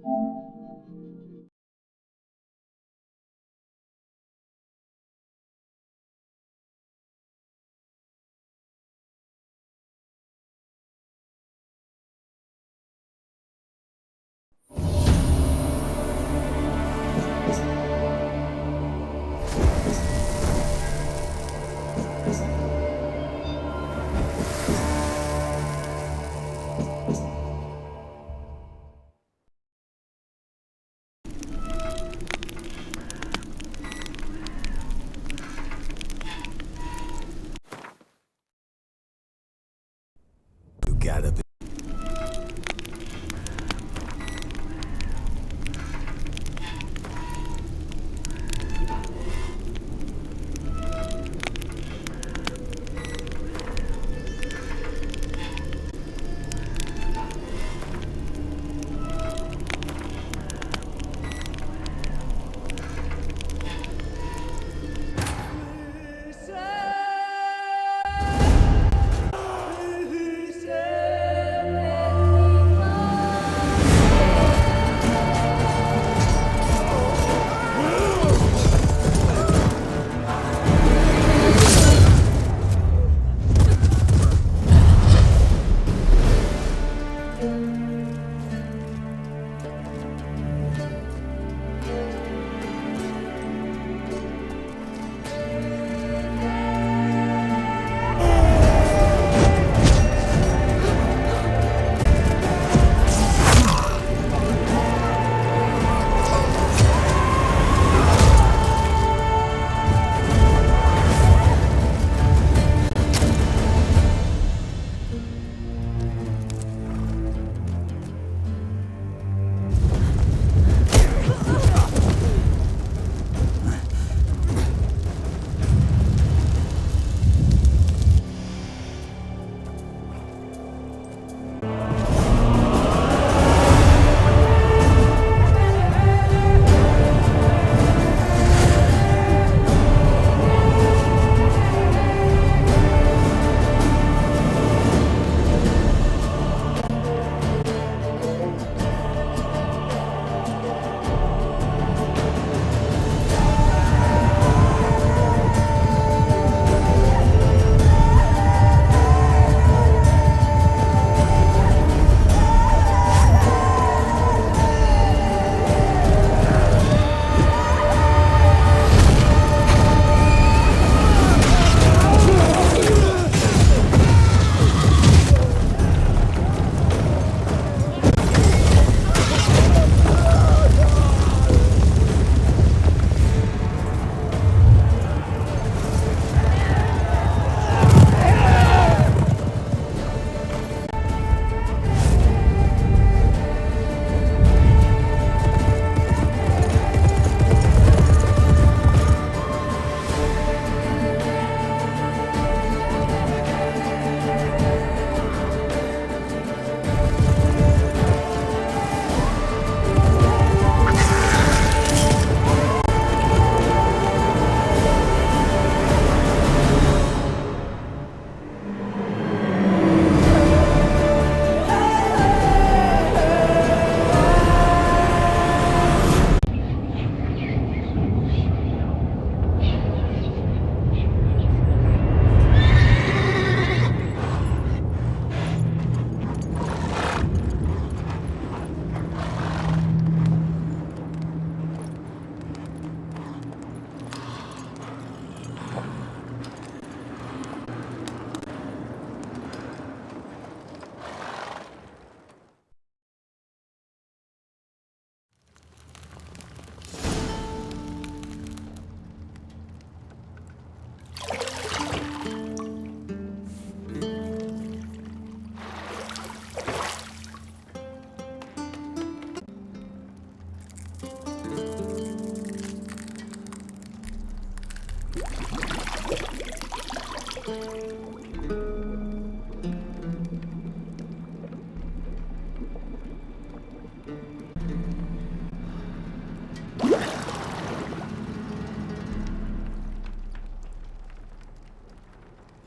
You gotta be.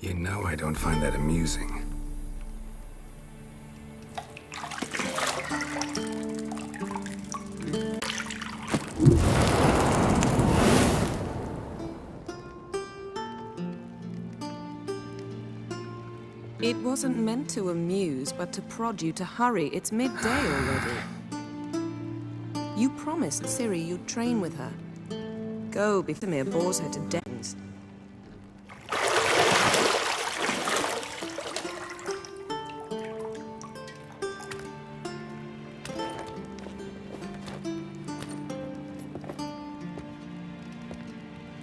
You know I don't find that amusing. It wasn't meant to amuse, but to prod you to hurry. It's midday already. You promised Ciri you'd train with her. Go before Mir bores her to death.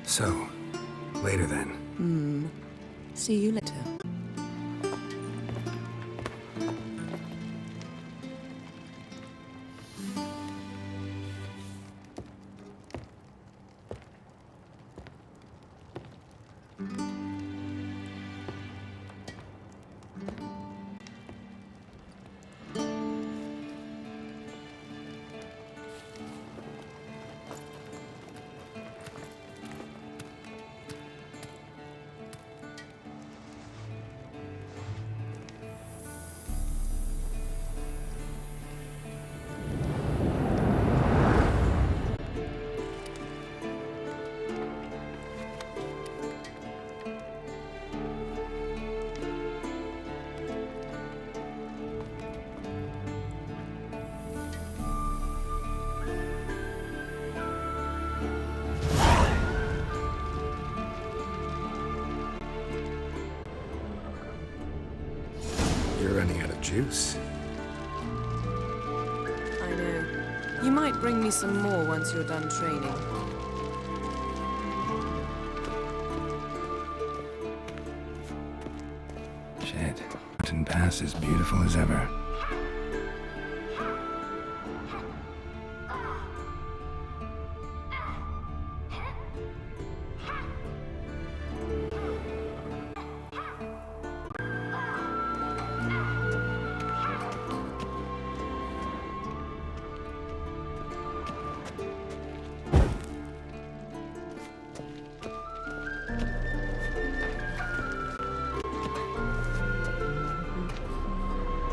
So, later then. See you later. You're running out of juice. I know. You might bring me some more once you're done training. Shit. Mountain Pass is beautiful as ever.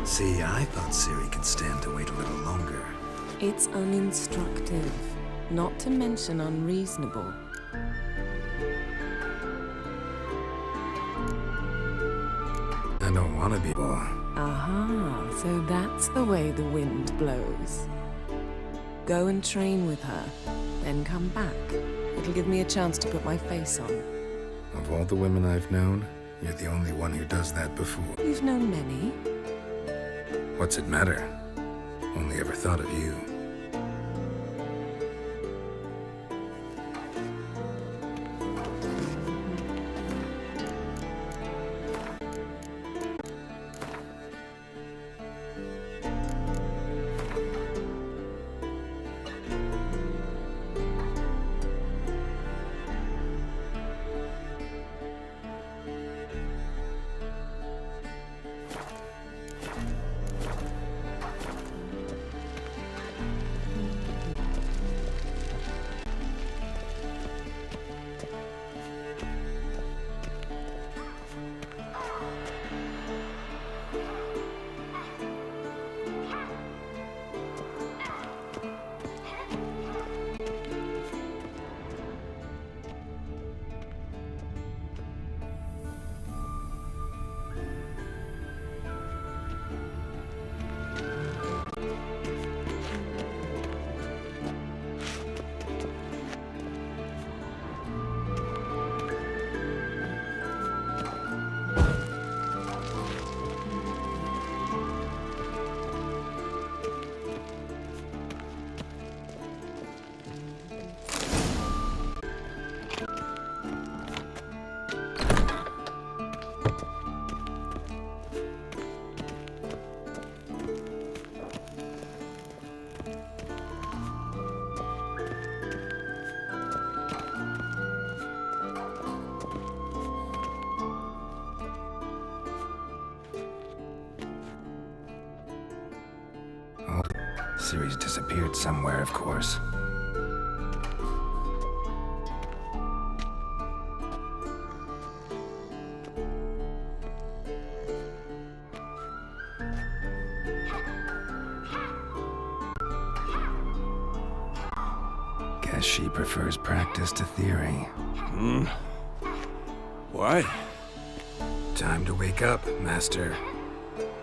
See, I thought Ciri could stand to wait a little longer. It's uninstructive, not to mention unreasonable. I don't want to be... Aha, so that's the way the wind blows. Go and train with her, then come back. It'll give me a chance to put my face on. Of all the women I've known, you're the only one who does that before. You've known many. What's it matter? Only ever thought of you. Ciri's disappeared somewhere, of course. Guess she prefers practice to theory. What? Time to wake up, Master.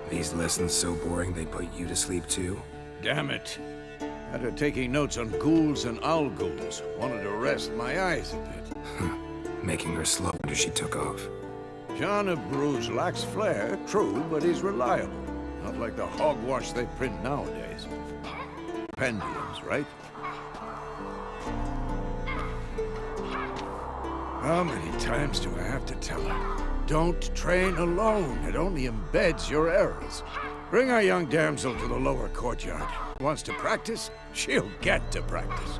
These lessons so boring they put you to sleep too? Damn it. After taking notes on ghouls and owl ghouls, wanted to rest my eyes a bit. Making her slow after she took off. John of Bruges lacks flair, true, but he's reliable. Not like the hogwash they print nowadays. Pendiums, right? How many times do I have to tell her? Don't train alone. It only embeds your errors. Bring our young damsel to the lower courtyard. Wants to practice? She'll get to practice.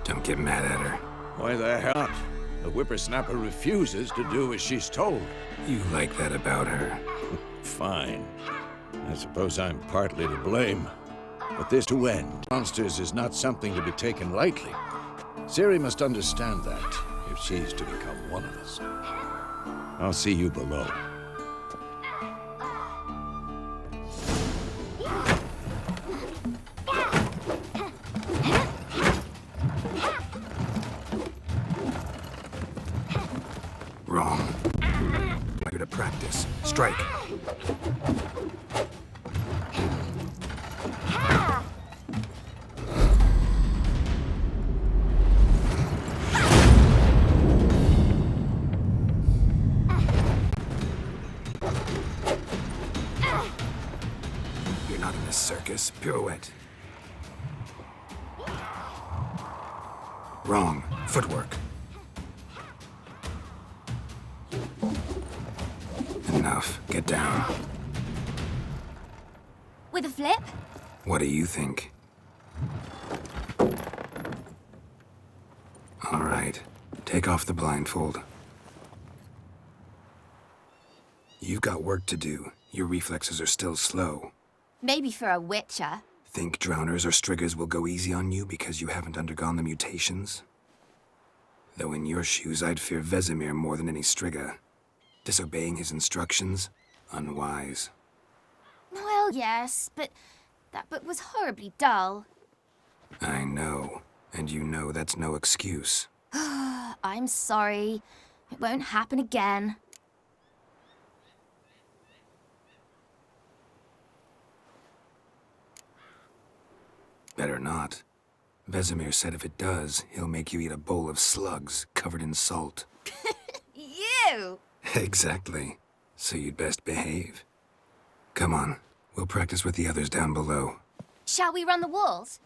Don't get mad at her. Why the hell not? The whippersnapper refuses to do as she's told. You like that about her. Fine. I suppose I'm partly to blame. But this to end. Monsters is not something to be taken lightly. Ciri must understand that, if she's to become one of us. I'll see you below. Wrong. You're to practice. Strike. You're not in a circus. Pirouette. Wrong. Footwork. Enough. Get down. With a flip? What do you think? All right. Take off the blindfold. You've got work to do. Your reflexes are still slow. Maybe for a witcher. Think drowners or striggers will go easy on you because you haven't undergone the mutations? Though in your shoes, I'd fear Vesemir more than any strigger. Disobeying his instructions? Unwise. Well, yes, but that book was horribly dull. I know. And you know that's no excuse. I'm sorry. It won't happen again. Better not. Vesemir said if it does, he'll make you eat a bowl of slugs covered in salt. You! Exactly. So you'd best behave. Come on. We'll practice with the others down below. Shall we run the walls?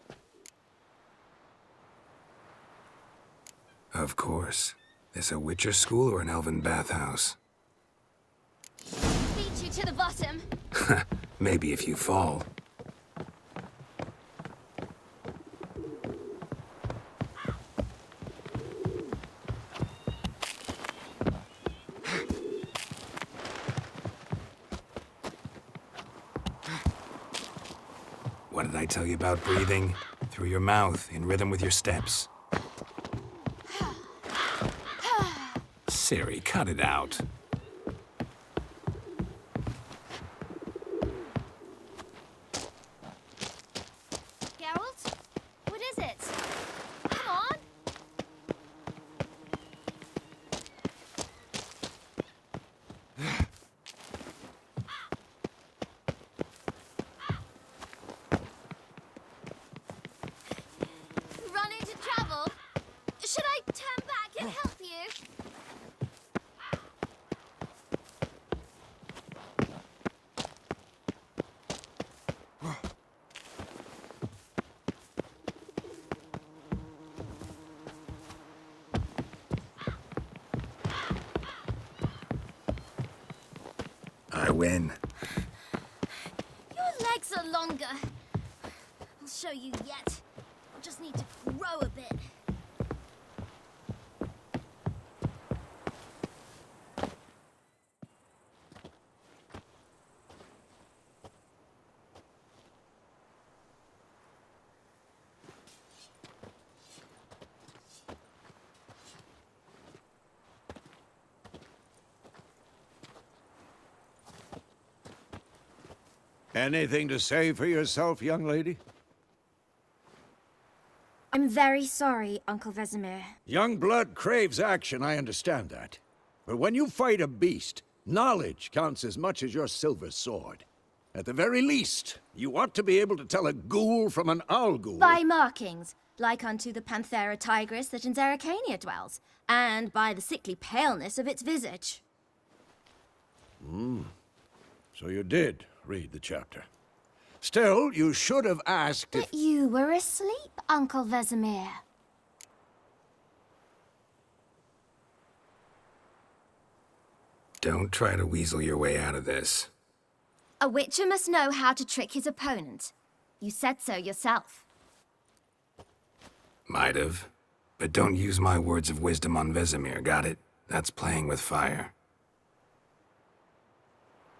Of course. This a Witcher school or an elven bathhouse? Beat you to the bottom. Maybe if you fall. What did I tell you about breathing? Through your mouth, in rhythm with your steps. Ciri, cut it out. Geralt? What is it? Come on! Run into trouble? Should I turn back and help you? I win. Your legs are longer. I'll show you yet. I'll just need to grow a bit. Anything to say for yourself, young lady? I'm I'm very sorry, Uncle Vesemir. Young blood craves action, I understand that. But when you fight a beast, knowledge counts as much as your silver sword. At the very least, you ought to be able to tell a ghoul from an owl ghoul. By markings, like unto the Panthera tigris that in Zerrikania dwells, and by the sickly paleness of its visage. So you did read the chapter. Still, you should have asked if... But you were asleep, Uncle Vesemir. Don't try to weasel your way out of this. A witcher must know how to trick his opponent. You said so yourself. Might have. But don't use my words of wisdom on Vesemir, got it? That's playing with fire.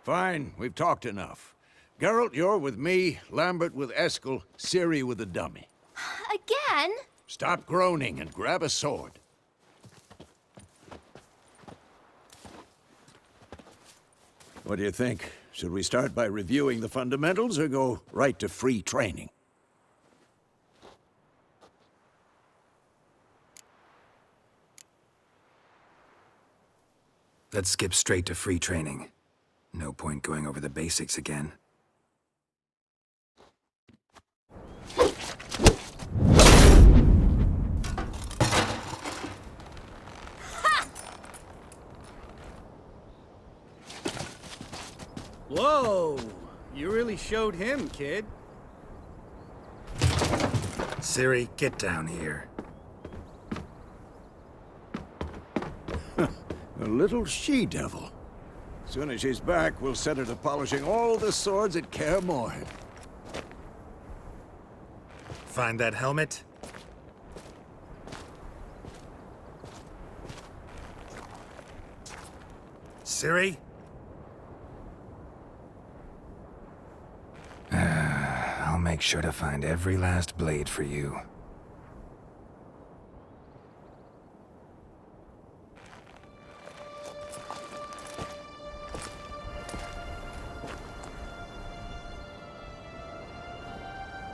Fine, we've talked enough. Geralt, you're with me, Lambert with Eskel, Ciri with the dummy. Again? Stop groaning and grab a sword. What do you think? Should we start by reviewing the fundamentals or go right to free training? Let's skip straight to free training. No point going over the basics again. Whoa! You really showed him, kid. Ciri, get down here. A little she-devil. Soon as she's back, we'll set her to polishing all the swords at Kaer Morhen. Find that helmet? Ciri? I'll make sure to find every last blade for you.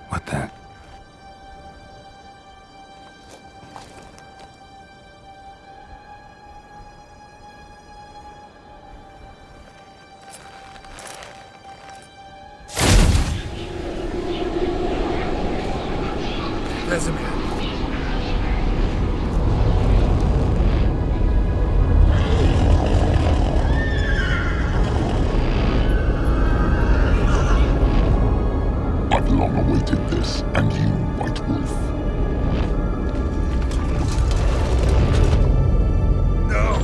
What the? Vesemir. I've long awaited this, and you, White Wolf. No!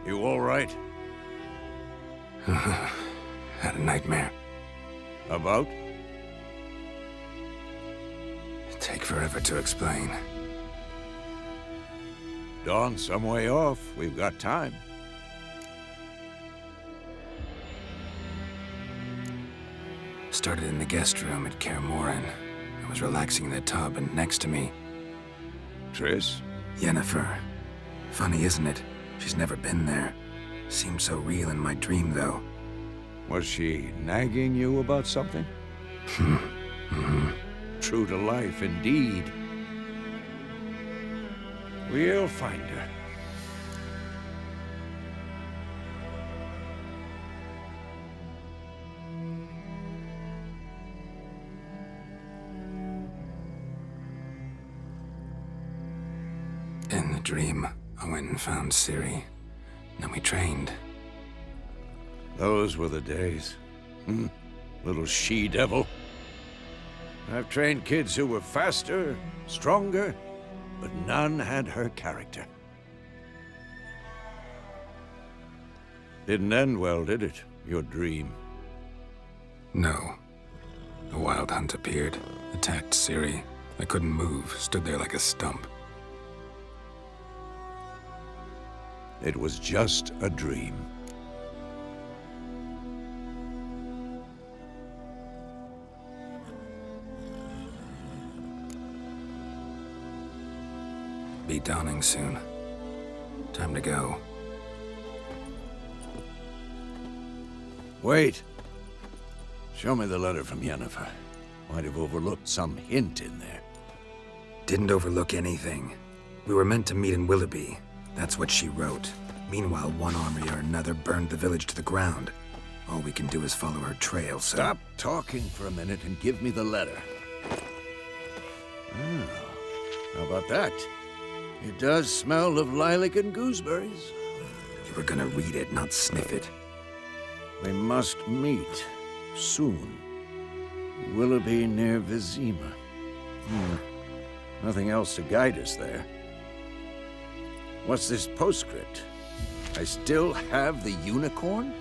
You all right? Had a nightmare. About? Take forever to explain. Dawn's some way off. We've got time. Started in the guest room at Kaer Morhen. I was relaxing in the tub, and next to me, Triss? Yennefer. Funny, isn't it? She's never been there. Seemed so real in my dream, though. Was she nagging you about something? True to life, indeed. We'll find her. In the dream, I went and found Ciri. Then we trained. Those were the days. Little she-devil. I've trained kids who were faster, stronger, but none had her character. Didn't end well, did it? Your dream. No. The Wild Hunt appeared, attacked Ciri. I couldn't move, stood there like a stump. It was just a dream. Be dawning soon. Time to go. Wait. Show me the letter from Yennefer. Might have overlooked some hint in there. Didn't overlook anything. We were meant to meet in Willoughby. That's what she wrote. Meanwhile, one army or another burned the village to the ground. All we can do is follow her trail, so... Stop talking for a minute and give me the letter. How about that? It does smell of lilac and gooseberries. You were gonna read it, not sniff it. We must meet soon. Willoughby near Vizima. Nothing else to guide us there. What's this postscript? I still have the unicorn?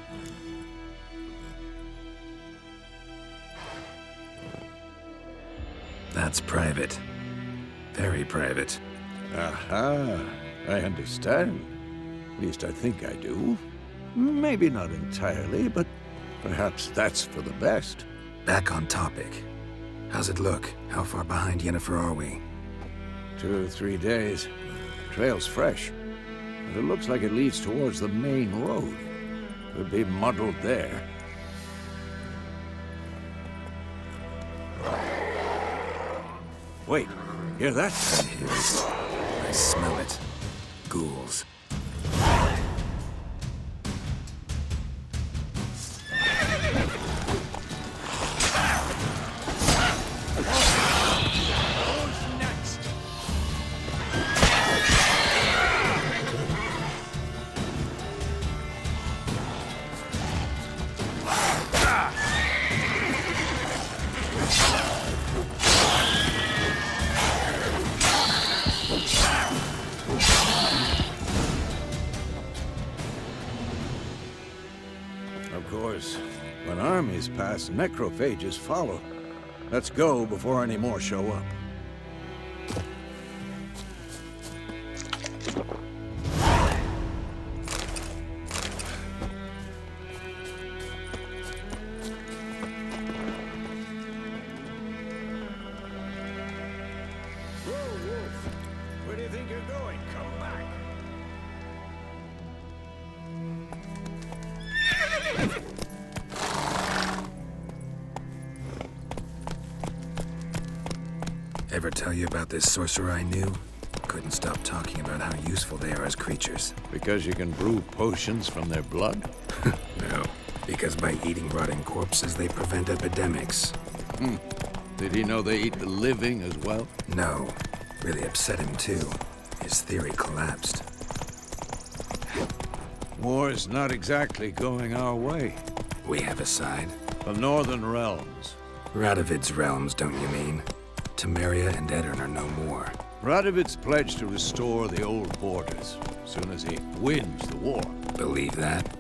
That's private. Very private. Aha, I understand. At least I think I do. Maybe not entirely, but perhaps that's for the best. Back on topic. How's it look? How far behind Yennefer are we? 2 or 3 days. Trail's fresh, but it looks like it leads towards the main road. Could be muddled there. Wait, hear that? It is. I smell it. Ghouls. Of course, when armies pass, necrophages follow. Let's go before any more show up. Where do you think you're going? Come back! Ever tell you about this sorcerer I knew? Couldn't stop talking about how useful they are as creatures. Because you can brew potions from their blood? No, because by eating rotting corpses, they prevent epidemics. Did he know they eat the living as well? No, really upset him too. His theory collapsed. War's not exactly going our way. We have a side. The Northern Realms. Radovid's realms, don't you mean? Temeria and Edirn are no more. Radovid's pledged to restore the old borders as soon as he wins the war. Believe that?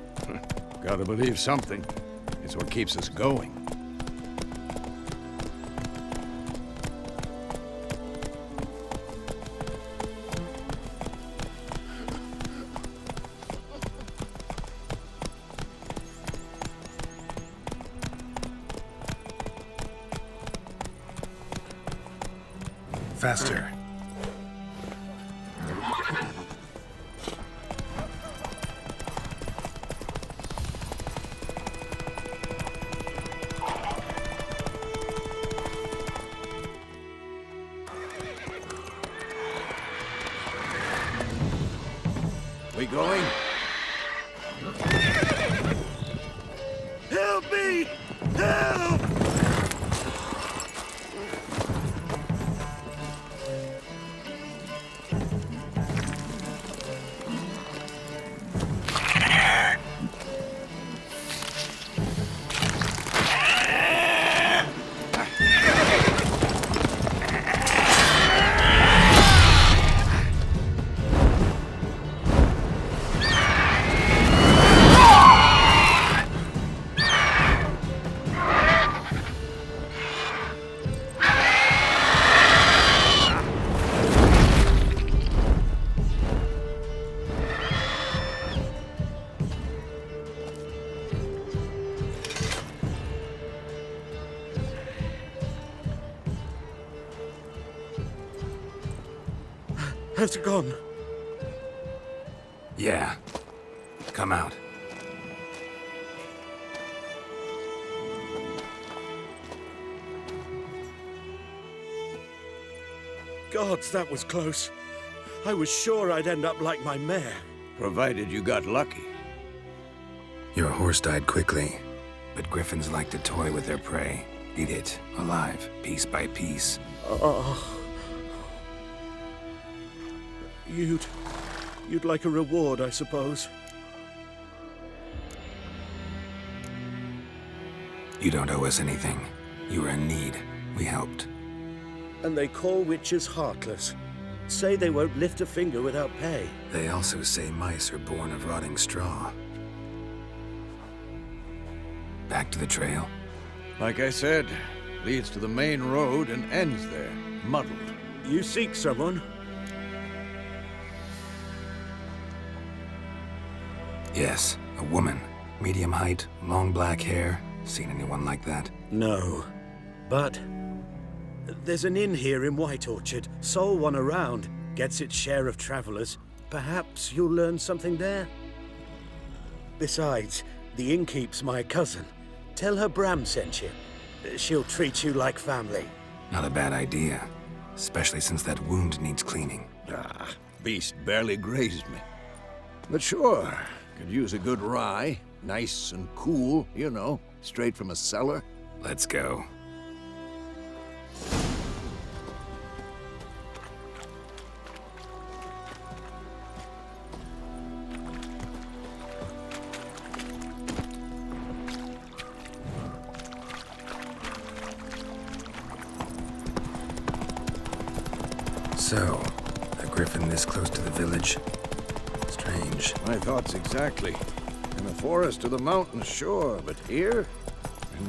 Gotta believe something. It's what keeps us going. Faster. We going? Help me! Help! Has it gone? Yeah. Come out. Gods, that was close. I was sure I'd end up like my mare. Provided you got lucky. Your horse died quickly, but griffins like to toy with their prey. Eat it, alive, piece by piece. Oh. You'd like a reward, I suppose. You don't owe us anything. You were in need. We helped. And they call witches heartless. Say they won't lift a finger without pay. They also say mice are born of rotting straw. Back to the trail? Like I said, leads to the main road and ends there, muddled. You seek someone? Yes, a woman. Medium height, long black hair. Seen anyone like that? No. But there's an inn here in White Orchard. Sole one around. Gets its share of travelers. Perhaps you'll learn something there? Besides, the innkeep's my cousin. Tell her Bram sent you. She'll treat you like family. Not a bad idea. Especially since that wound needs cleaning. Ah, beast barely grazed me. But sure, could use a good rye. Nice and cool, you know, straight from a cellar. Let's go. So, a griffin this close to the village? Strange. My thoughts exactly. In the forest or the mountains, sure, but here?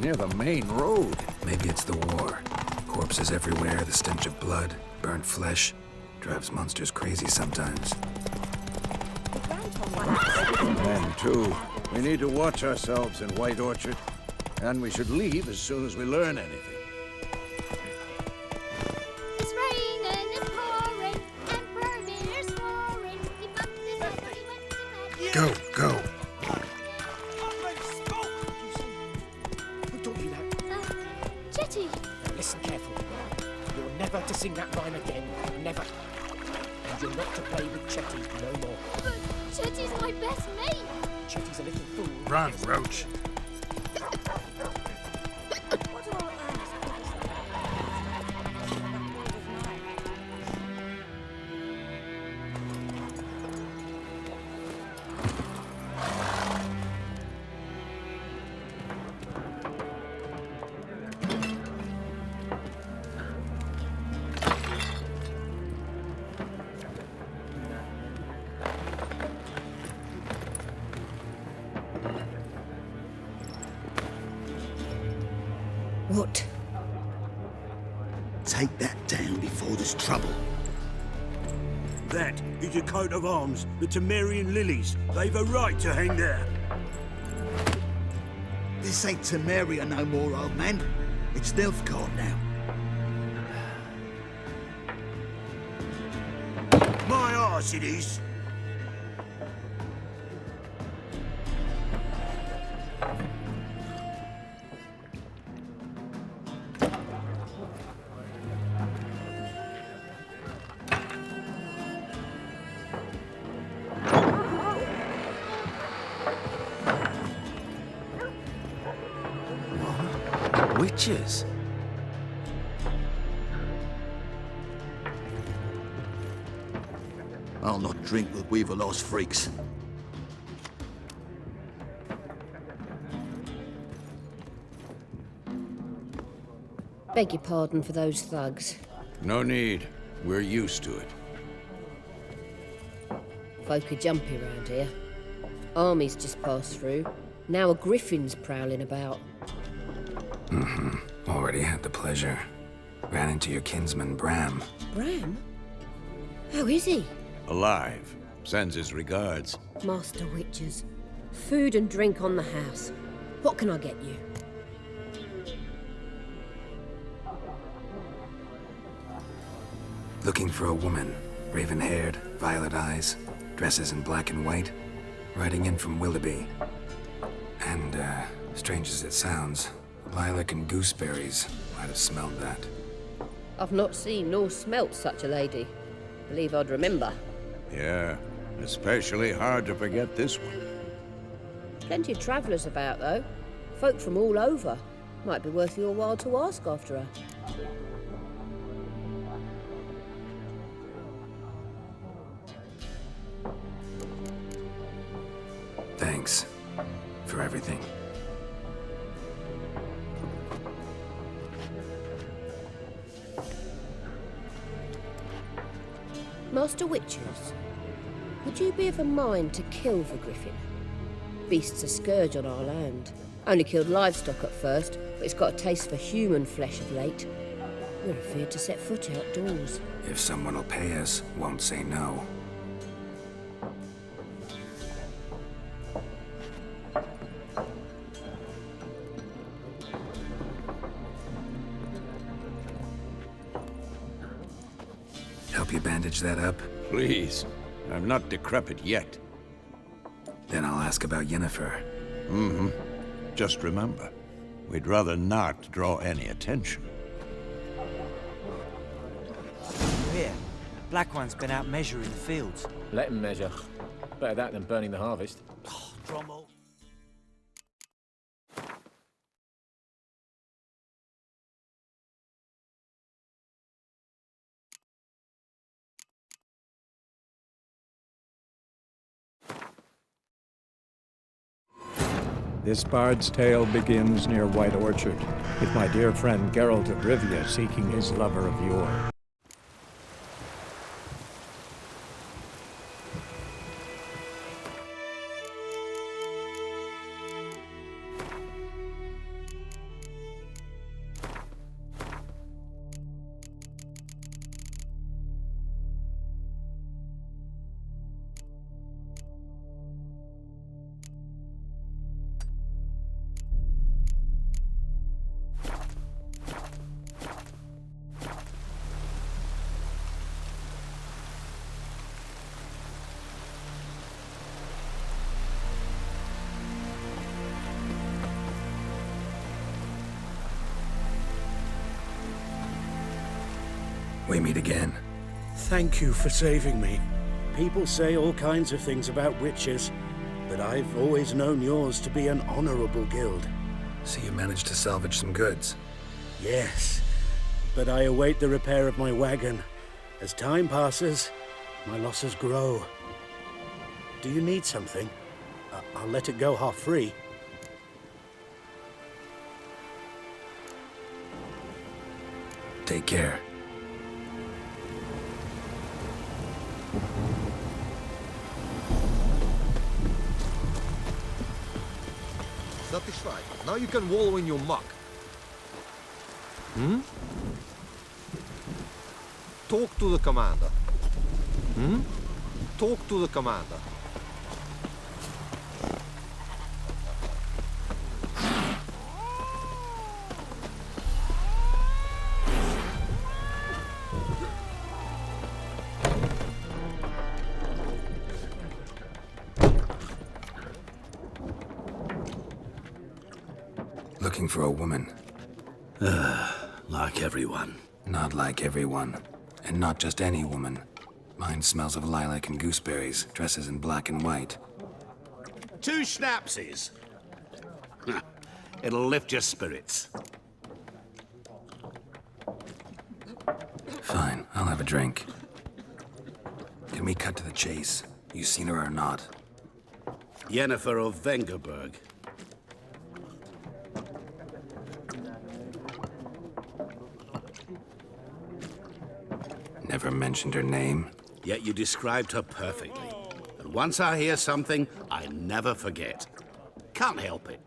Near the main road. Maybe it's the war. Corpses everywhere, the stench of blood, burnt flesh. Drives monsters crazy sometimes. And too, we need to watch ourselves in White Orchard. And we should leave as soon as we learn anything. It's raining, it's pouring, and Vermeer's roaring. He bumped his head when he went to bed. Go, go. Who taught you that? Chetty. Now listen carefully. You're never to sing that rhyme again. Never. And you're not to play with Chetty no more. But Chetty's my best mate. Chetty's a little fool. Run, Roach. What? Take that down before there's trouble. That is a coat of arms, the Temerian lilies. They've a right to hang there. This ain't Temeria no more, old man. It's Nilfgaard now. My arse it is. Witches? I'll not drink with Weaver-lost freaks. Beg your pardon for those thugs. No need. We're used to it. Folk are jumpy around here. Armies just passed through. Now a griffin's prowling about. Already had the pleasure. Ran into your kinsman, Bram. Bram? How is he? Alive. Sends his regards. Master Witches. Food and drink on the house. What can I get you? Looking for a woman. Raven-haired, violet eyes, dresses in black and white, riding in from Willoughby. And, strange as it sounds, lilac and gooseberries might have smelled that. I've not seen nor smelt such a lady. Believe I'd remember. Yeah, especially hard to forget this one. Plenty of travellers about, though. Folk from all over. Might be worth your while to ask after her. Thanks for everything. Master Witchers, would you be of a mind to kill the griffin? Beast's a scourge on our land. Only killed livestock at first, but it's got a taste for human flesh of late. We're afraid to set foot outdoors. If someone will pay us, won't say no. Help you bandage that up? Please. I'm not decrepit yet. Then I'll ask about Yennefer. Mm-hmm. Just remember, we'd rather not draw any attention. Here, Black One's been out measuring the fields. Let him measure. Better that than burning the harvest. Drommel. This bard's tale begins near White Orchard, with my dear friend Geralt of Rivia seeking his lover of yore. We meet again. Thank you for saving me. People say all kinds of things about witches, but I've always known yours to be an honorable guild. So you managed to salvage some goods? Yes, but I await the repair of my wagon. As time passes, my losses grow. Do you need something? I'll let it go half free. Take care. Satisfied. Now you can wallow in your muck. Hmm? Talk to the commander. Hmm? Talk to the commander. Looking for a woman. Like everyone. Not like everyone. And not just any woman. Mine smells of lilac and gooseberries, dresses in black and white. 2 schnapsies. It'll lift your spirits. Fine, I'll have a drink. Can we cut to the chase? You seen her or not? Yennefer of Vengerberg. Never mentioned her name. Yet you described her perfectly. And once I hear something, I never forget. Can't help it.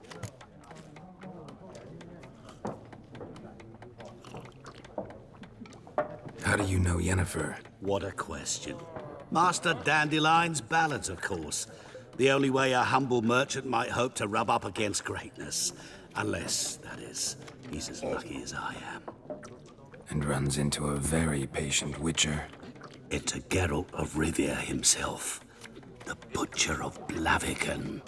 How do you know Yennefer? What a question. Master Dandelion's ballads, of course. The only way a humble merchant might hope to rub up against greatness. Unless, that is, he's as lucky as I am. And runs into a very patient witcher. into Geralt of Rivia himself, the Butcher of Blaviken.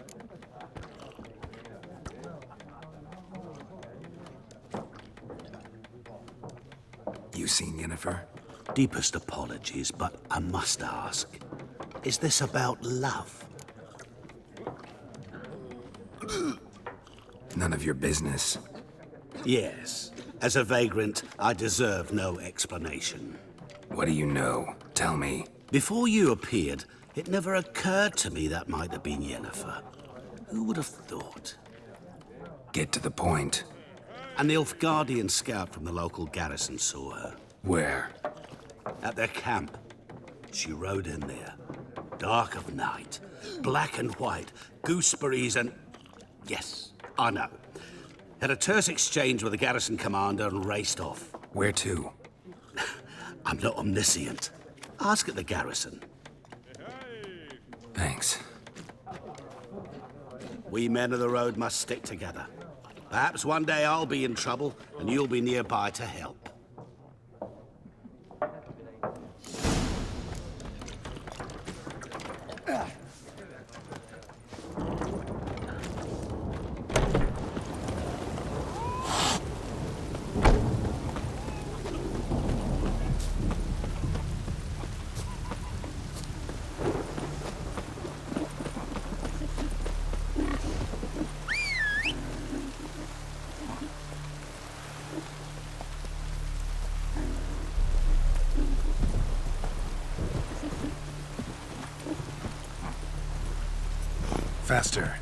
You seen Yennefer? Deepest apologies, but I must ask, is this about love? None of your business. Yes. As a vagrant, I deserve no explanation. What do you know? Tell me. Before you appeared, it never occurred to me that might have been Yennefer. Who would have thought? Get to the point. An Nilfgaardian scout from the local garrison saw her. Where? At their camp. She rode in there. Dark of night. Black and white. Gooseberries and... Yes, I know. Had a terse exchange with the garrison commander and raced off. Where to? I'm not omniscient. Ask at the garrison. Thanks. We men of the road must stick together. Perhaps one day I'll be in trouble and you'll be nearby to help. Faster.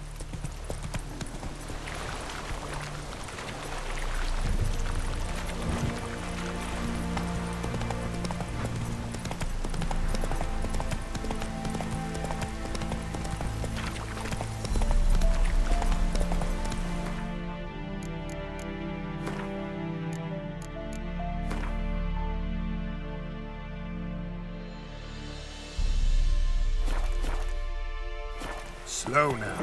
Slow now.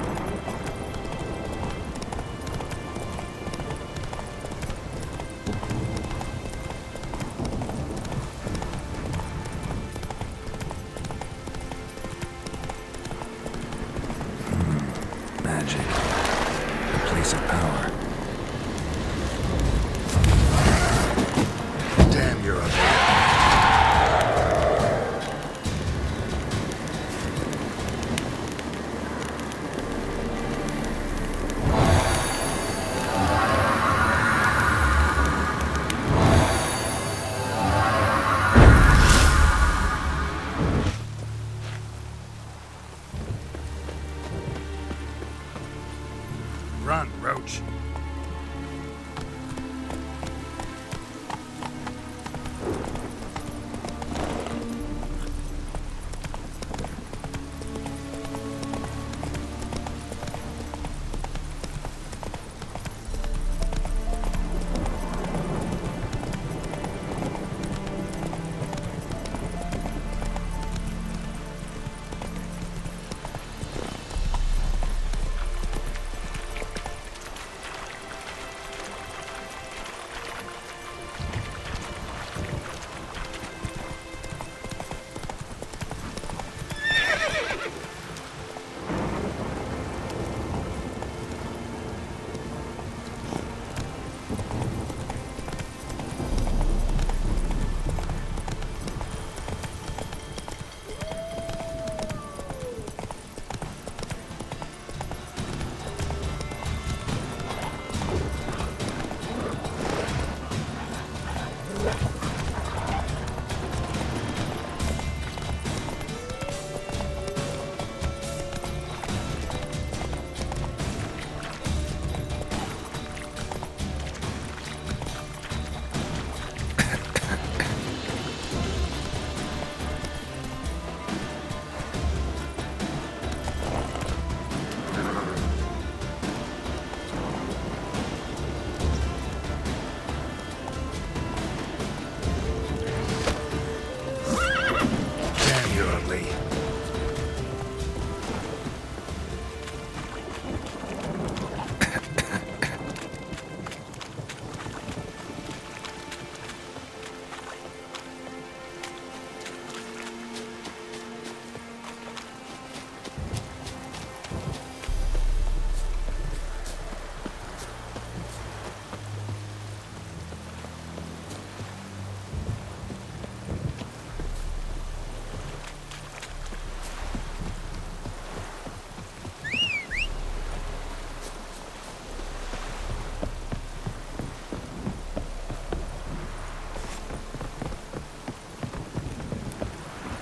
Magic. A place of power. Damn, you're up there. Run, Roach.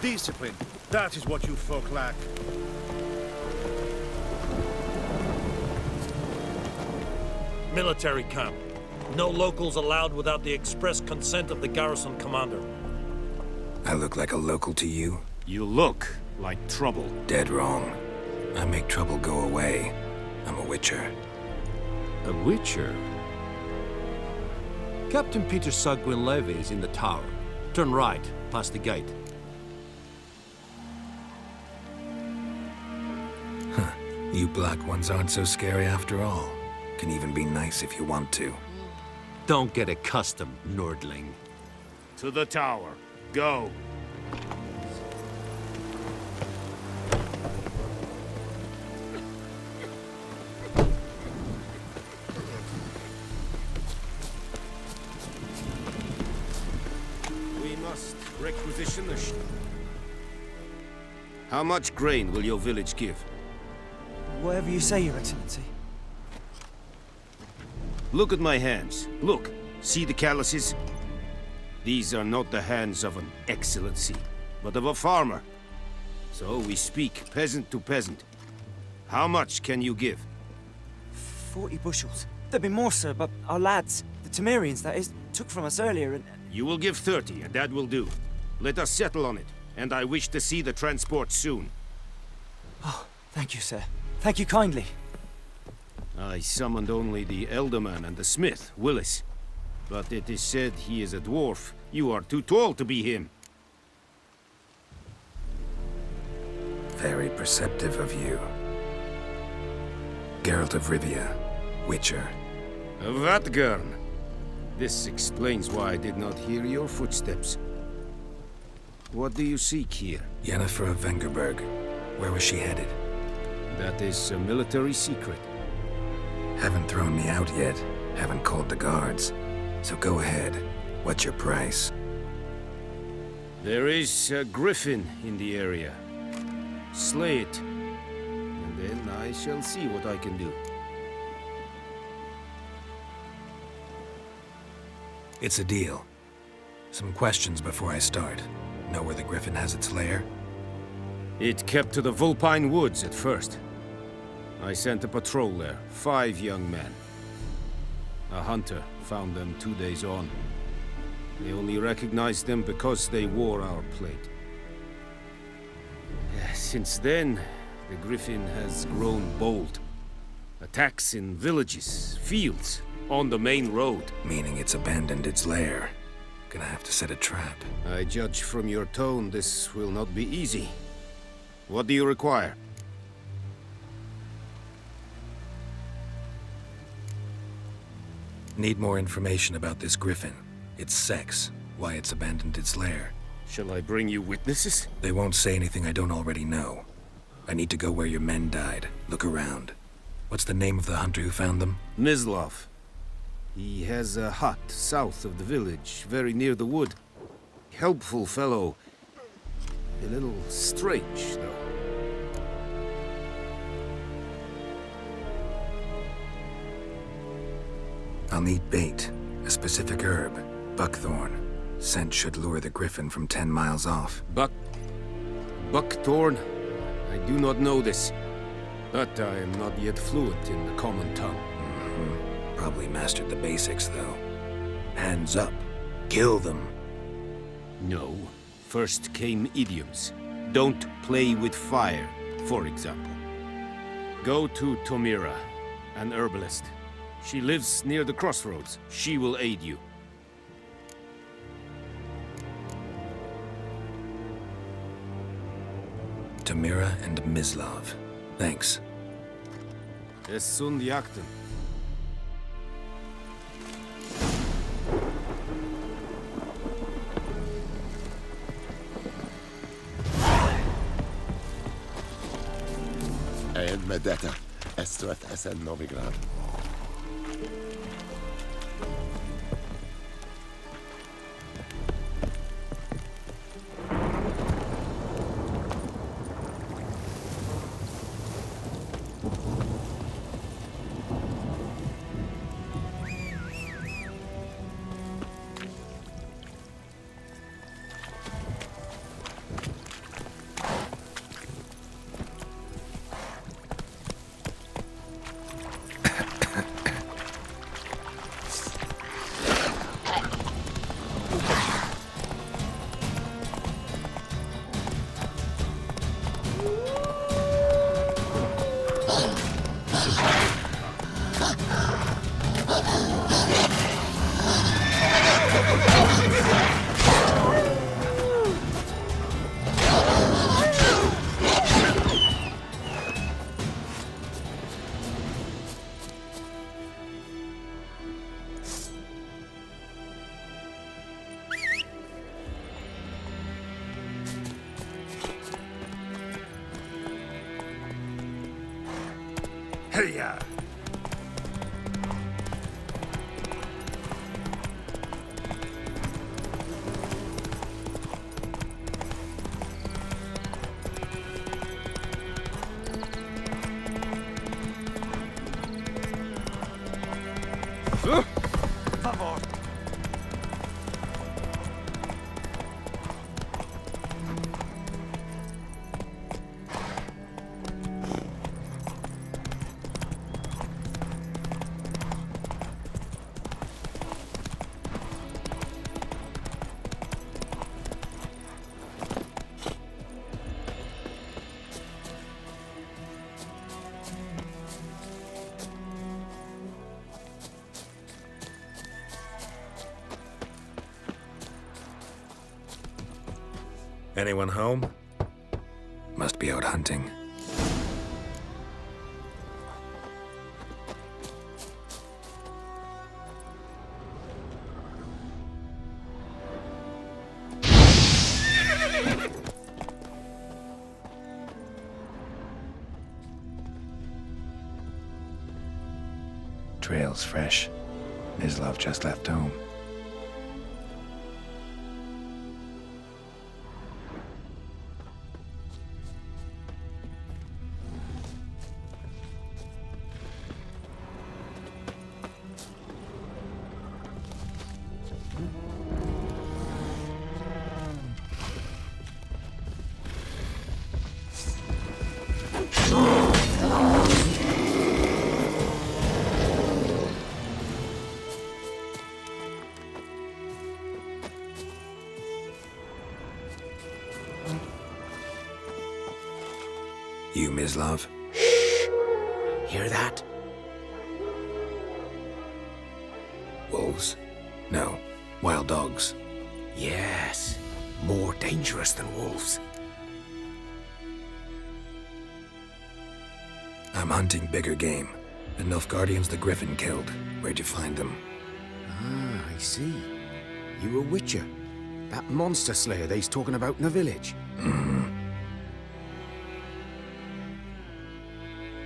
Discipline. That is what you folk lack. Military camp. No locals allowed without the express consent of the garrison commander. I look like a local to you? You look like trouble. Dead wrong. I make trouble go away. I'm a witcher. A witcher? Captain Peter Sagwin Levy is in the tower. Turn right, past the gate. Huh. You black ones aren't so scary after all. Can even be nice if you want to. Don't get accustomed, Nordling. To the tower. Go. We must requisition the How much grain will your village give? Whatever you say, Your Excellency. Look at my hands. Look. See the calluses? These are not the hands of an excellency, but of a farmer. So we speak peasant to peasant. How much can you give? 40 bushels. There'd be more, sir, but our lads, the Temerians, that is, took from us earlier and... You will give 30, and that will do. Let us settle on it, and I wish to see the transport soon. Oh, thank you, sir. Thank you kindly. I summoned only the Elderman and the smith, Willis. But it is said he is a dwarf. You are too tall to be him. Very perceptive of you. Geralt of Rivia, Witcher. Vatgern. This explains why I did not hear your footsteps. What do you seek here? Yennefer of Vengerberg. Where was she headed? That is a military secret. Haven't thrown me out yet. Haven't called the guards. So go ahead. What's your price? There is a griffin in the area. Slay it. And then I shall see what I can do. It's a deal. Some questions before I start. Know where the griffin has its lair? It kept to the Vulpine Woods at first. I sent a patrol there, 5 young men. A hunter found them 2 days on. They only recognized them because they wore our plate. Since then, the griffin has grown bold. Attacks in villages, fields, on the main road. Meaning it's abandoned its lair. Gonna have to set a trap. I judge from your tone this will not be easy. What do you require? Need more information about this griffin. Its sex, why it's abandoned its lair. Shall I bring you witnesses? They won't say anything I don't already know. I need to go where your men died. Look around. What's the name of the hunter who found them? Mislav. He has a hut south of the village, very near the wood. Helpful fellow. A little strange, though. I'll need bait, a specific herb, buckthorn. Scent should lure the griffin from 10 miles off. Buckthorn? I do not know this, but I am not yet fluent in the common tongue. Probably mastered the basics, though. Hands up. Kill them. No. First came idioms. Don't play with fire, for example. Go to Tomira, an herbalist. She lives near the crossroads. She will aid you. Tamira and Mislav. Thanks. Es sunt jakten. And Medetta, Estrat Essen Novigrad. Hey-ya! Por favor. Anyone home? Must be out hunting. Trail's fresh. Mislav just left home. You, Mislav? Hear that? Wolves? No. Wild dogs. Yes. More dangerous than wolves. I'm hunting bigger game. The Nilfgaardians the Griffin killed. Where'd you find them? Ah, I see. You a witcher. That monster slayer they's talking about in the village.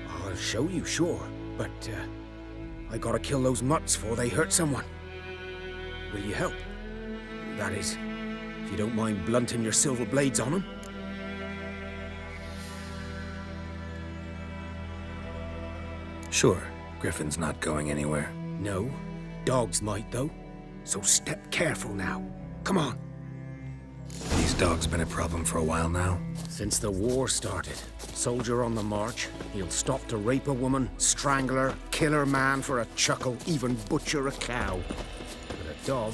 I'll show you, sure. But, I gotta kill those mutts before they hurt someone. Will you help? That is, if you don't mind blunting your silver blades on them. Sure. Griffin's not going anywhere. No. Dogs might, though. So step careful now. Come on. These dogs been a problem for a while now? Since the war started. Soldier on the march. He'll stop to rape a woman, strangle her, kill her man for a chuckle, even butcher a cow. But a dog,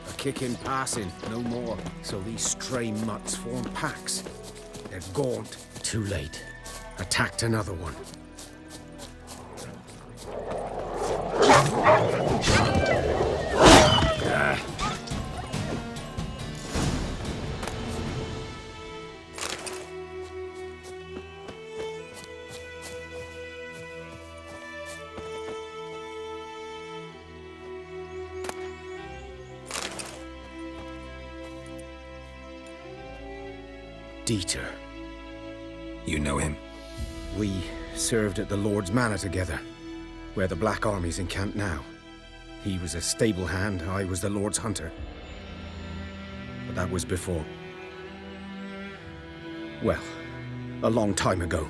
a kick in passing, no more. So these stray mutts form packs. They're gaunt. Too late. Attacked another one. Dieter. You know him? We served at the Lord's Manor together, where the Black Army's encamped now. He was a stable hand, I was the Lord's hunter. But that was before. Well, a long time ago.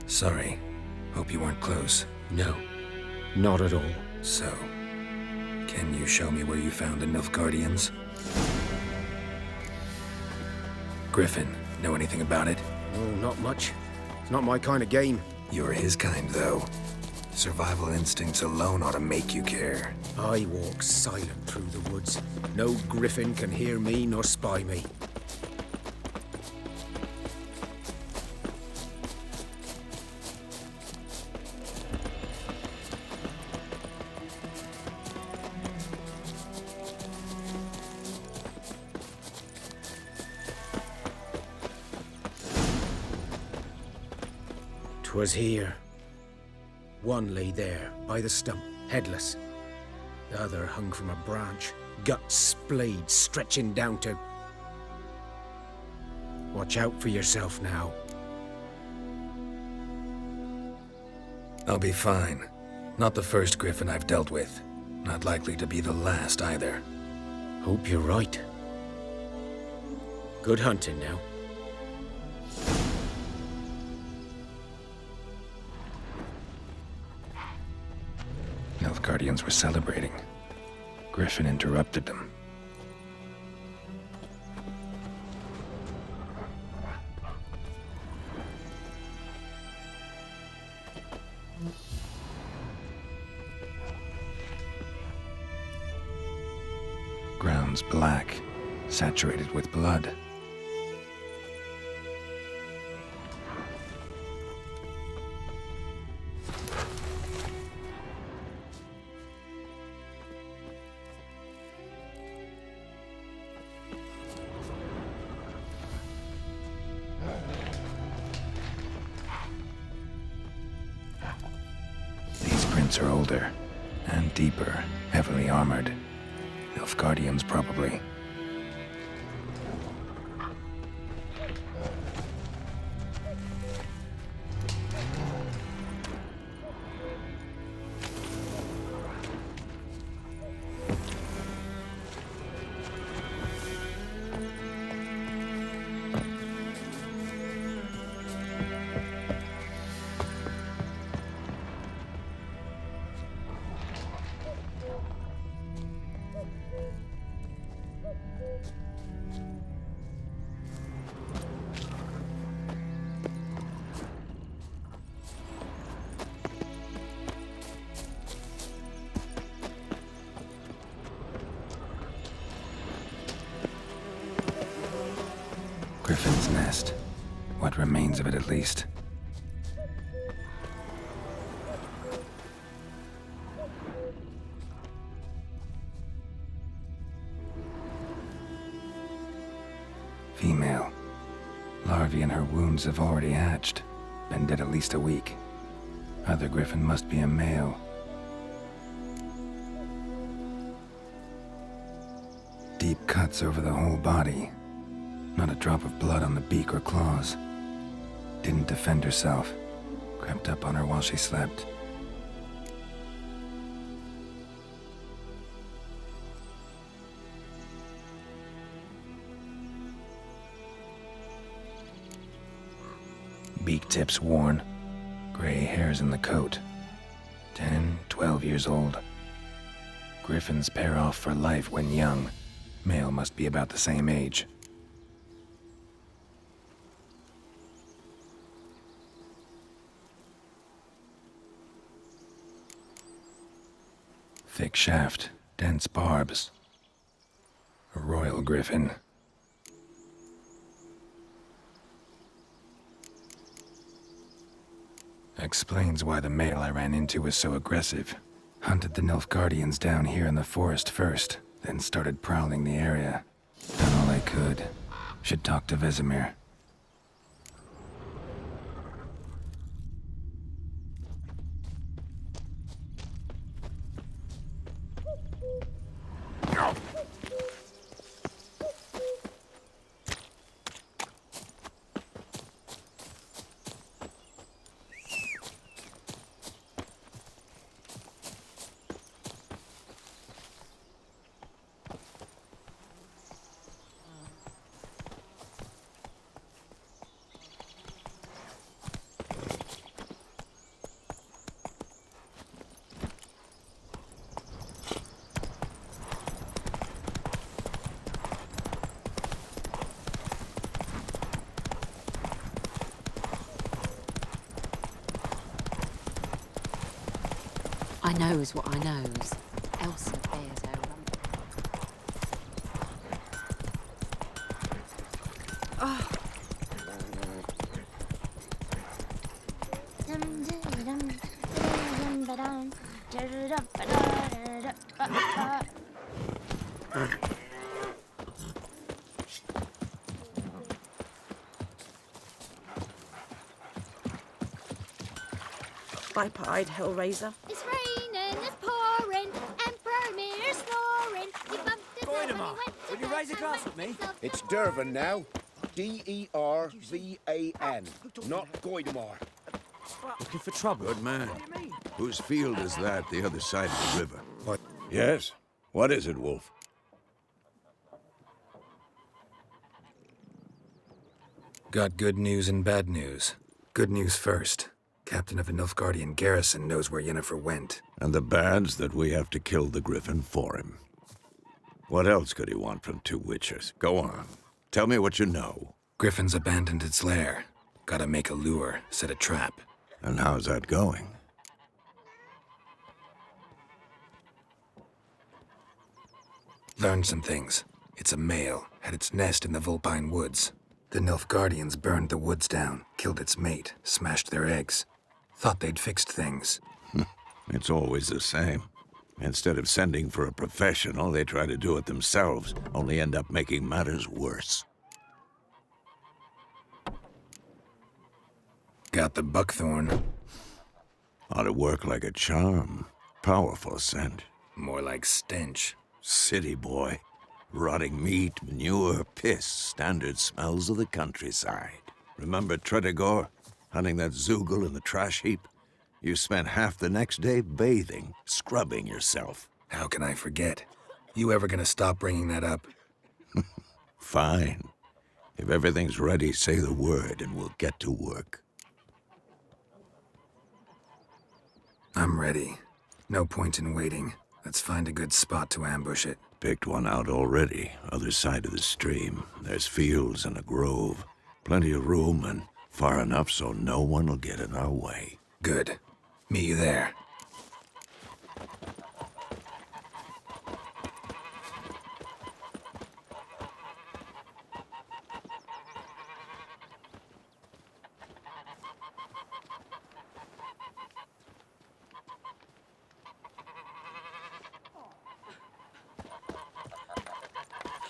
Sorry. Hope you weren't close. No. Not at all. So, can you show me where you found the Nilfgaardians? Griffin, know anything about it? Oh, not much. It's not my kind of game. You're his kind, though. Survival instincts alone ought to make you care. I walk silent through the woods. No griffin can hear me nor spy me. 'Twas here. One lay there, by the stump, headless. The other hung from a branch, guts splayed, stretching down to... Watch out for yourself now. I'll be fine. Not the first griffin I've dealt with. Not likely to be the last either. Hope you're right. Good hunting now. Nilfgaardians were celebrating. Griffin interrupted them. Ground's black, saturated with blood. These prints are older and deeper, heavily armored. Nilfgaardians, probably. Griffin's nest. What remains of it, at least. Female. Larvae in her wounds have already hatched. Been dead at least a week. Other griffin must be a male. Deep cuts over the whole body. Not a drop of blood on the beak or claws. Didn't defend herself. Crept up on her while she slept. Beak tips worn. Gray hairs in the coat. 10, 12 years old. Griffins pair off for life when young. Male must be about the same age. Thick shaft, dense barbs. A royal griffin. Explains why the male I ran into was so aggressive. Hunted the Nilfgaardians down here in the forest first, then started prowling the area. Done all I could. Should talk to Vesemir. I knows what I knows. Elsie bears her rump. Pipe-eyed Hellraiser. It's raining, it's pouring, Emperor Mir snoring. He bumped his head when he went to Will you raise a glass with me? It's Dervan now. D-E-R-V-A-N. Not Goidamar. Looking for trouble? Good man. Whose field is that, the other side of the river? What? Yes? What is it, Wolf? Got good news and bad news. Good news first. Captain of a Nilfgaardian garrison knows where Yennefer went. And the bad's that we have to kill the Griffin for him. What else could he want from two witchers? Go on. Tell me what you know. Griffin's abandoned its lair. Gotta make a lure, set a trap. And how's that going? Learned some things. It's a male, had its nest in the Vulpine Woods. The Nilfgaardians burned the woods down, killed its mate, smashed their eggs. Thought they'd fixed things. It's always the same. Instead of sending for a professional, they try to do it themselves, only end up making matters worse. Got the buckthorn. Ought to work like a charm. Powerful scent. More like stench. City boy. Rotting meat, manure, piss, standard smells of the countryside. Remember Tredegor? Hunting that Zoogle in the trash heap? You spent half the next day bathing, scrubbing yourself. How can I forget? You ever gonna stop bringing that up? Fine. If everything's ready, say the word and we'll get to work. I'm ready. No point in waiting. Let's find a good spot to ambush it. Picked one out already, other side of the stream. There's fields and a grove. Plenty of room and far enough so no one will get in our way. Good. Meet you there.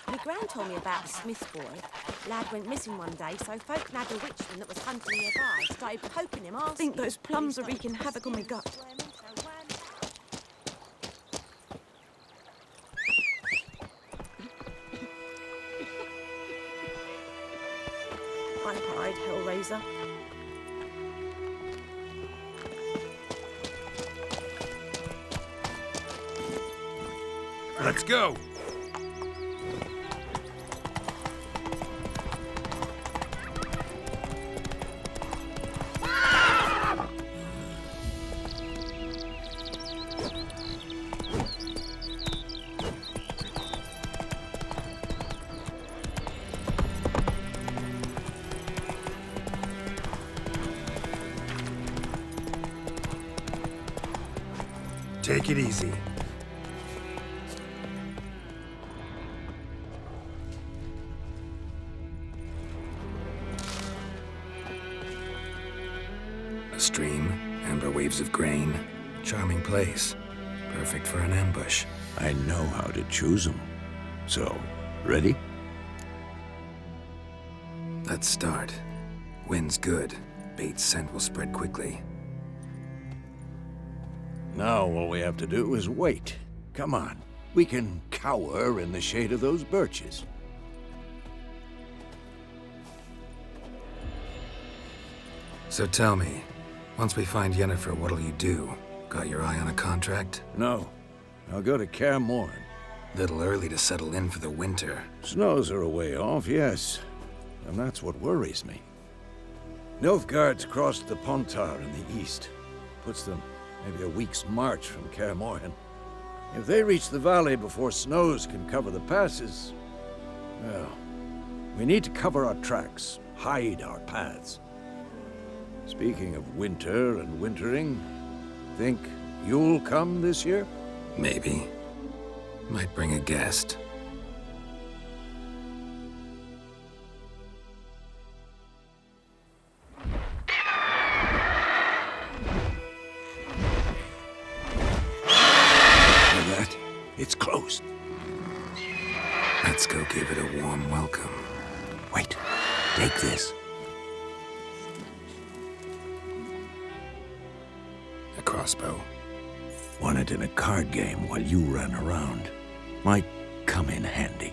My gran told me about a Smith's boy. Lad went missing one day, so folk nabbed a witchman that was hunting nearby. Started poking him, asking. I think those plums are wreaking havoc on my gut. Pipe-eyed Hellraiser. Let's go! Take it easy. A stream, amber waves of grain. Charming place. Perfect for an ambush. I know how to choose them. So, ready? Let's start. Wind's good. Bait's scent will spread quickly. Now all we have to do is wait. Come on. We can cower in the shade of those birches. So tell me, once we find Yennefer, what'll you do? Got your eye on a contract? No. I'll go to Kaer Morhen. Little early to settle in for the winter. Snows are a way off, yes. And that's what worries me. Nilfgaard's crossed the Pontar in the east. Puts them maybe a week's march from Kaer Morhen. If they reach the valley before snows can cover the passes, well, we need to cover our tracks, hide our paths. Speaking of winter and wintering, think you'll come this year? Maybe. Might bring a guest. It's close. Let's go give it a warm welcome. Wait, take this. crossbow. Won it in a card game while you ran around. Might come in handy.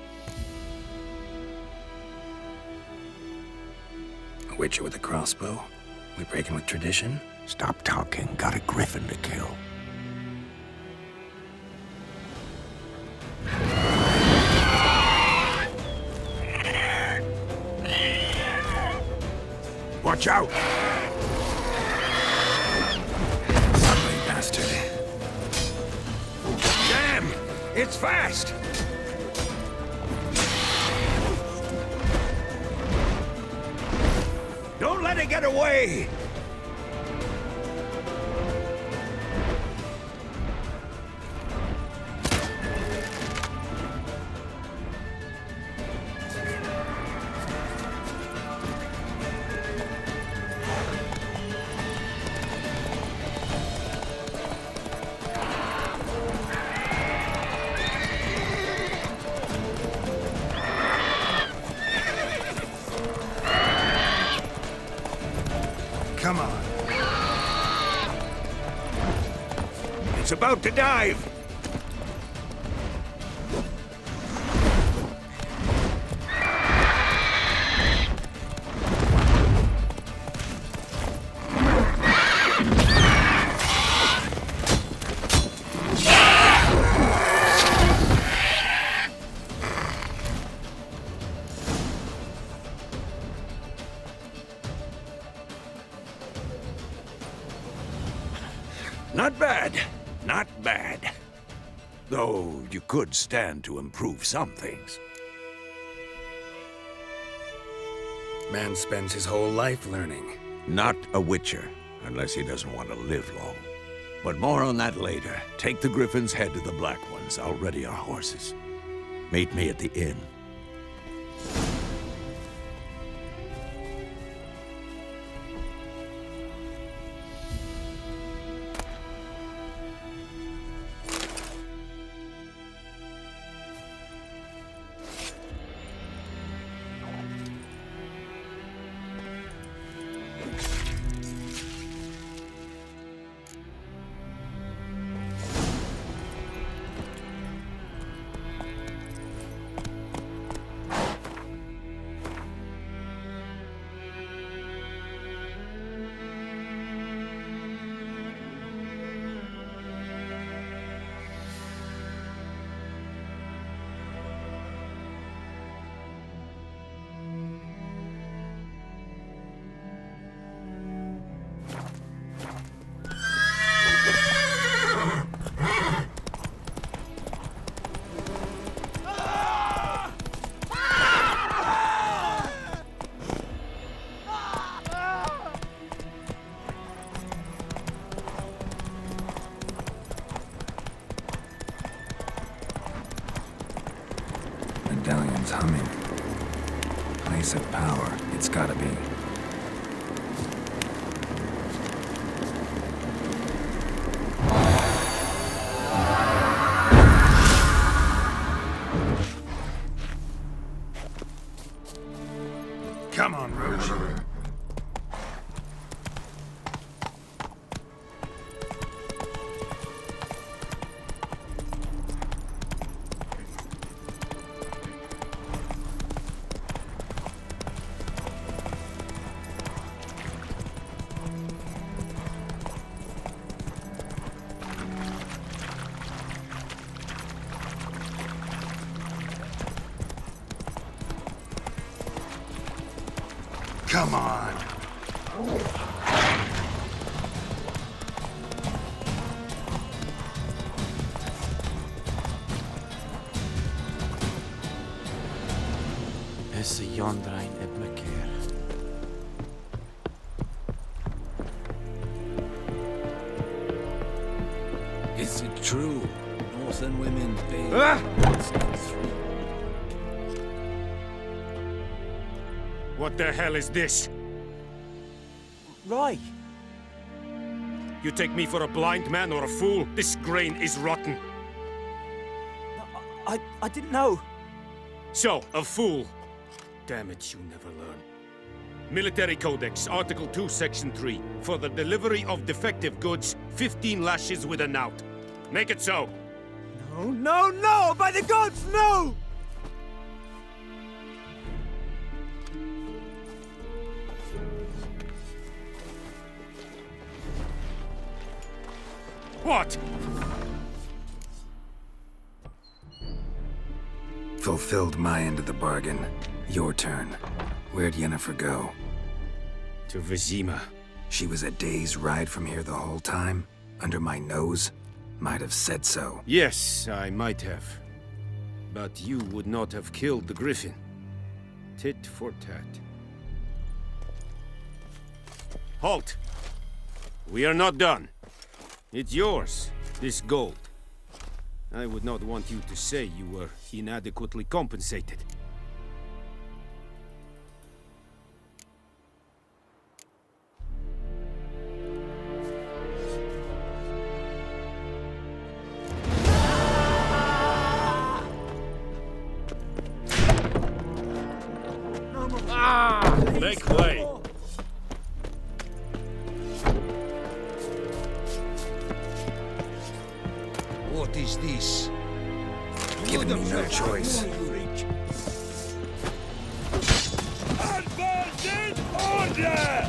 A witcher with a crossbow? We breaking with tradition? Stop talking. Got a griffin to kill. Watch out! Ugly bastard. Damn! It's fast! Don't let it get away! Come on. It's about to dive! Not bad. Not bad. Though you could stand to improve some things. Man spends his whole life learning. Not a witcher, unless he doesn't want to live long. But more on that later. Take the Griffin's head to the Black Ones. I'll ready our horses. Meet me at the inn. Medallion's humming. Place of power. It's gotta be. Come on, Roach. Come on. Is Jondrain Ebmekeer. Is it true? Northern women pay What the hell is this? Right. You take me for a blind man or a fool? This grain is rotten. I didn't know. So, a fool. Damn it, you never learn. Military Codex, Article 2, Section 3. For the delivery of defective goods, 15 lashes with a knout. Make it so. No, no, no! By the gods, no! What? Fulfilled my end of the bargain. Your turn. Where'd Yennefer go? To Vizima. She was a day's ride from here the whole time? Under my nose? Might have said so. Yes, I might have. But you would not have killed the Griffin. Tit for tat. Halt! We are not done. It's yours, this gold. I would not want you to say you were inadequately compensated. Make way! What is this? Given me no choice. Advanced order!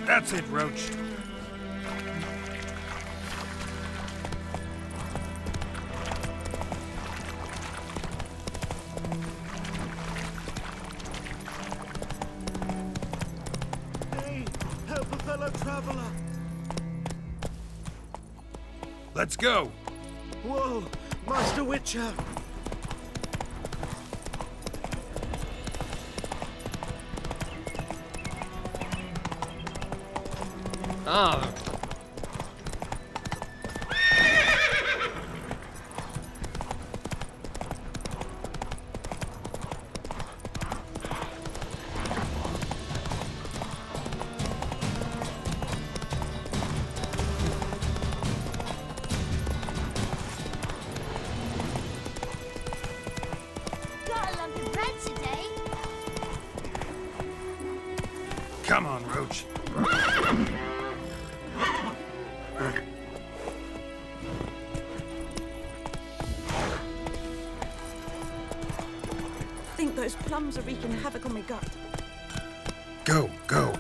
That's it, Roach. Hey, help a fellow traveler. Let's go. Whoa, Master Witcher. Ah. Got a lump of bread today. Come on, Roach. I think those plums are wreaking havoc on my gut. Go, go.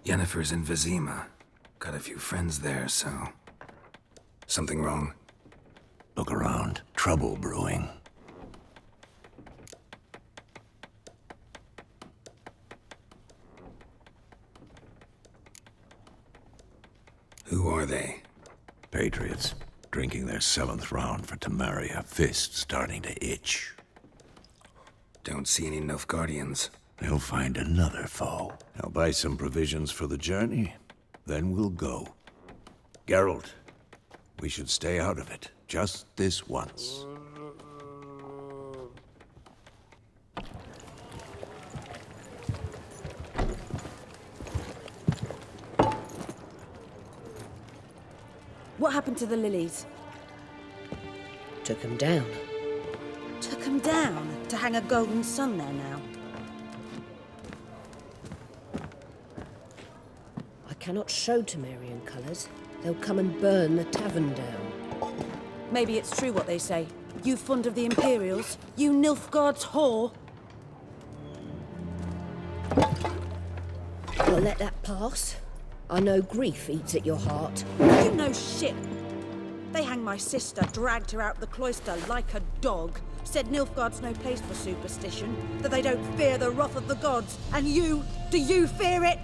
Yennefer's in Vizima. Got a few friends there, so... Something wrong? Look around. Trouble brewing. Who are they? Patriots. Drinking their 7th round for Temeria. Fist starting to itch. Don't see any Nilfgaardians. They'll find another foe. I'll buy some provisions for the journey. Then we'll go. Geralt, we should stay out of it. Just this once. What happened to the lilies? Took them down. Took them down to hang a golden sun there now. I cannot show Temerian colours. They'll come and burn the tavern down. Maybe it's true what they say. You fond of the Imperials? You Nilfgaard's whore? I'll let that pass. I know grief eats at your heart. You know shit. They hanged my sister, dragged her out the cloister like a dog. Said Nilfgaard's no place for superstition, that they don't fear the wrath of the gods. And you, do you fear it?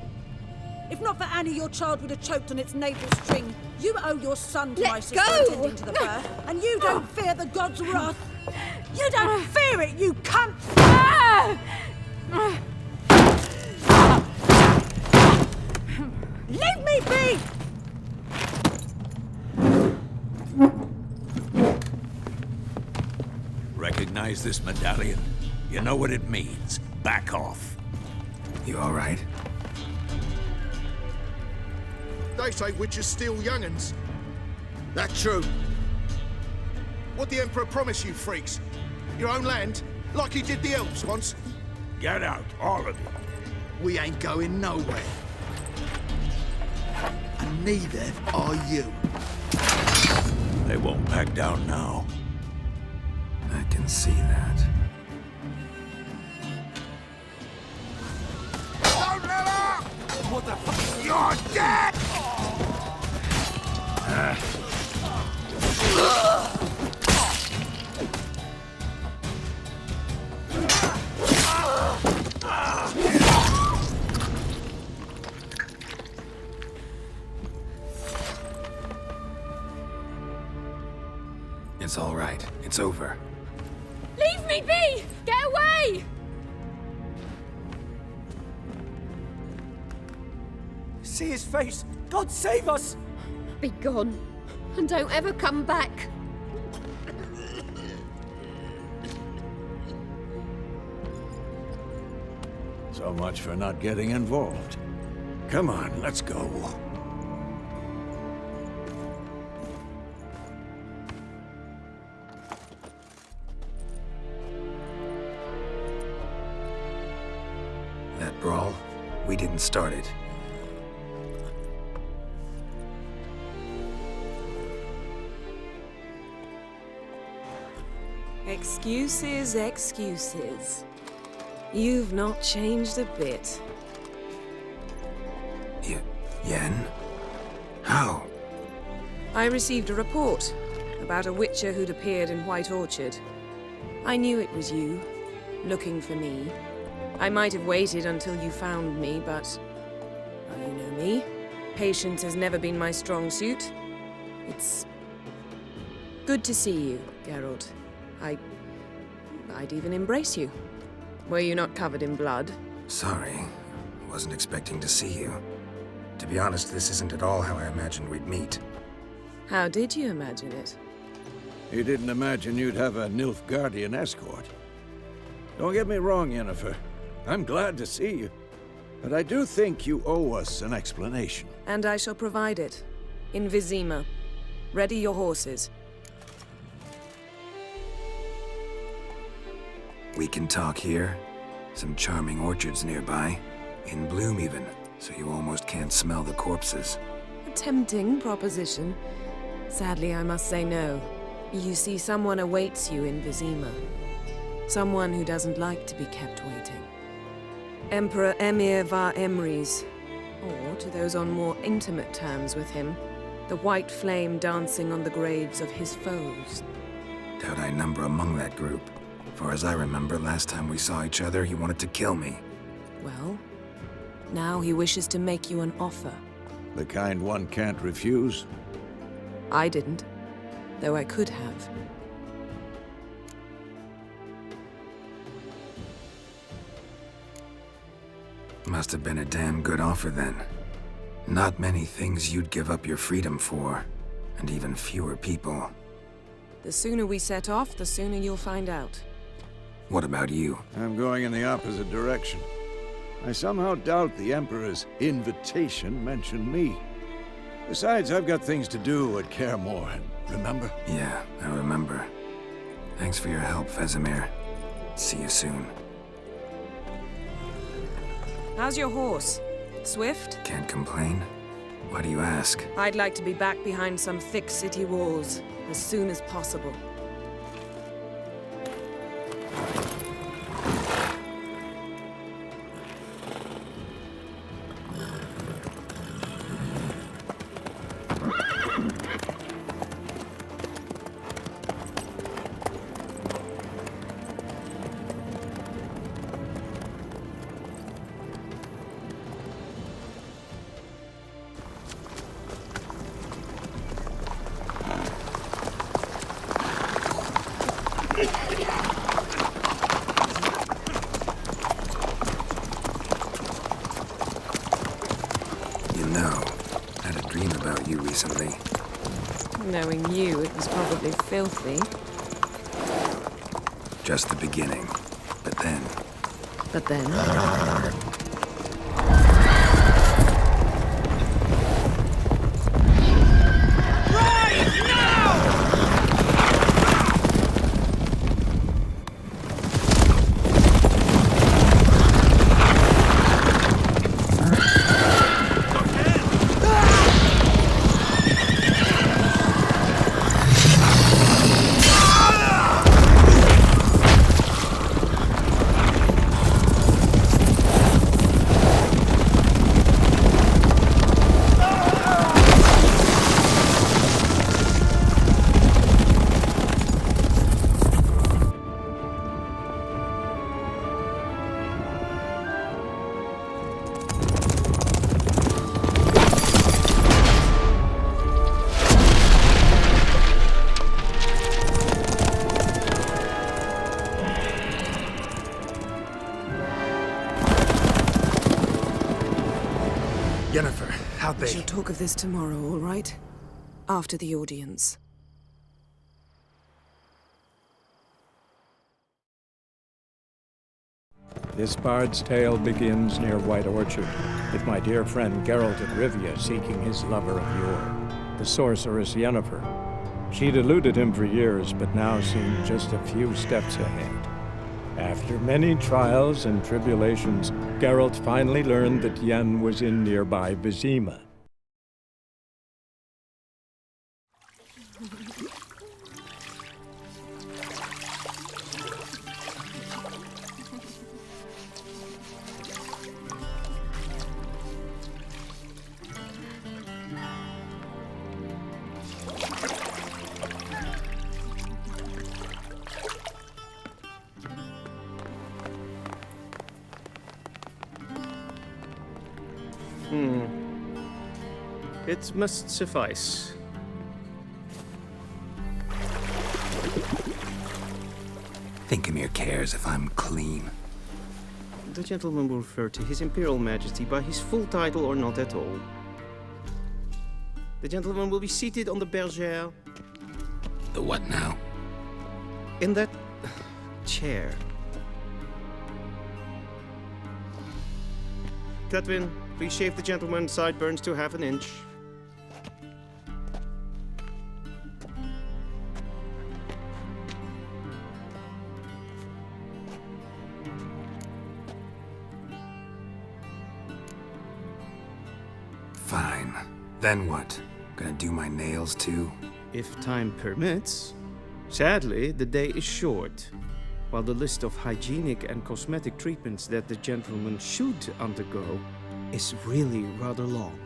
If not for Annie, your child would have choked on its navel string. You owe your son to my sister attending to the birth, and you don't fear the gods' wrath. You don't fear it, you cunt! Leave me be! Recognize this medallion? You know what it means. Back off. You all right? They say witches steal young'uns. That true? What'd the Emperor promise you freaks? Your own land? Like he did the elves once? Get out, all of you. We ain't going nowhere. And neither are you. They won't back down now. I can see that. Don't let up! What the fuck? You're dead! It's all right. It's over. Leave me be! Get away! See his face! God save us! Be gone, and don't ever come back. So much for not getting involved. Come on, let's go. That brawl, we didn't start it. Excuses, excuses. You've not changed a bit. Yen? How? I received a report about a witcher who'd appeared in White Orchard. I knew it was you, looking for me. I might have waited until you found me, but... well, you know me. Patience has never been my strong suit. It's... good to see you, Geralt. I'd even embrace you. Were you not covered in blood? Sorry. Wasn't expecting to see you. To be honest, this isn't at all how I imagined we'd meet. How did you imagine it? You didn't imagine you'd have a Nilfgaardian escort. Don't get me wrong, Yennefer. I'm glad to see you. But I do think you owe us an explanation. And I shall provide it. In Vizima. Ready your horses. We can talk here. Some charming orchards nearby. In bloom even, so you almost can't smell the corpses. A tempting proposition. Sadly, I must say no. You see, someone awaits you in Vizima. Someone who doesn't like to be kept waiting. Emperor Emir var Emrys. Or, to those on more intimate terms with him, the white flame dancing on the graves of his foes. Doubt I number among that group. For as I remember, last time we saw each other, he wanted to kill me. Well, now he wishes to make you an offer. The kind one can't refuse? I didn't, though I could have. Must have been a damn good offer then. Not many things you'd give up your freedom for, and even fewer people. The sooner we set off, the sooner you'll find out. What about you? I'm going in the opposite direction. I somehow doubt the Emperor's invitation mentioned me. Besides, I've got things to do at Kaer Morhen, remember? Yeah, I remember. Thanks for your help, Vesemir. See you soon. How's your horse? Swift? Can't complain. Why do you ask? I'd like to be back behind some thick city walls as soon as possible. Recently. Knowing you, it was probably filthy. Just the beginning. But then... But then... Yennefer, how'd We shall talk of this tomorrow, all right? After the audience. This bard's tale begins near White Orchard, with my dear friend Geralt of Rivia seeking his lover of yore, the sorceress Yennefer. She'd eluded him for years, but now seemed just a few steps ahead. After many trials and tribulations, Geralt finally learned that Yen was in nearby Vizima. It must suffice. Thinkamere cares if I'm clean. The gentleman will refer to His Imperial Majesty by his full title or not at all. The gentleman will be seated on the bergère. The what now? In that chair. Cletwin, please shave the gentleman's sideburns to half an inch. Fine. Then what? Gonna do my nails too? If time permits. Sadly, the day is short, while the list of hygienic and cosmetic treatments that the gentleman should undergo is really rather long.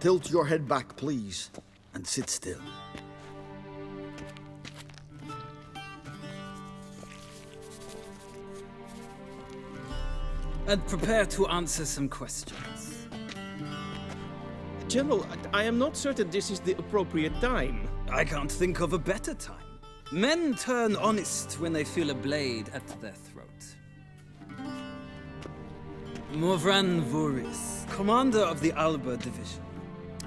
Tilt your head back, please, and sit still. And prepare to answer some questions. General, I am not certain this is the appropriate time. I can't think of a better time. Men turn honest when they feel a blade at their throat. Morvran Voris, commander of the Alba Division.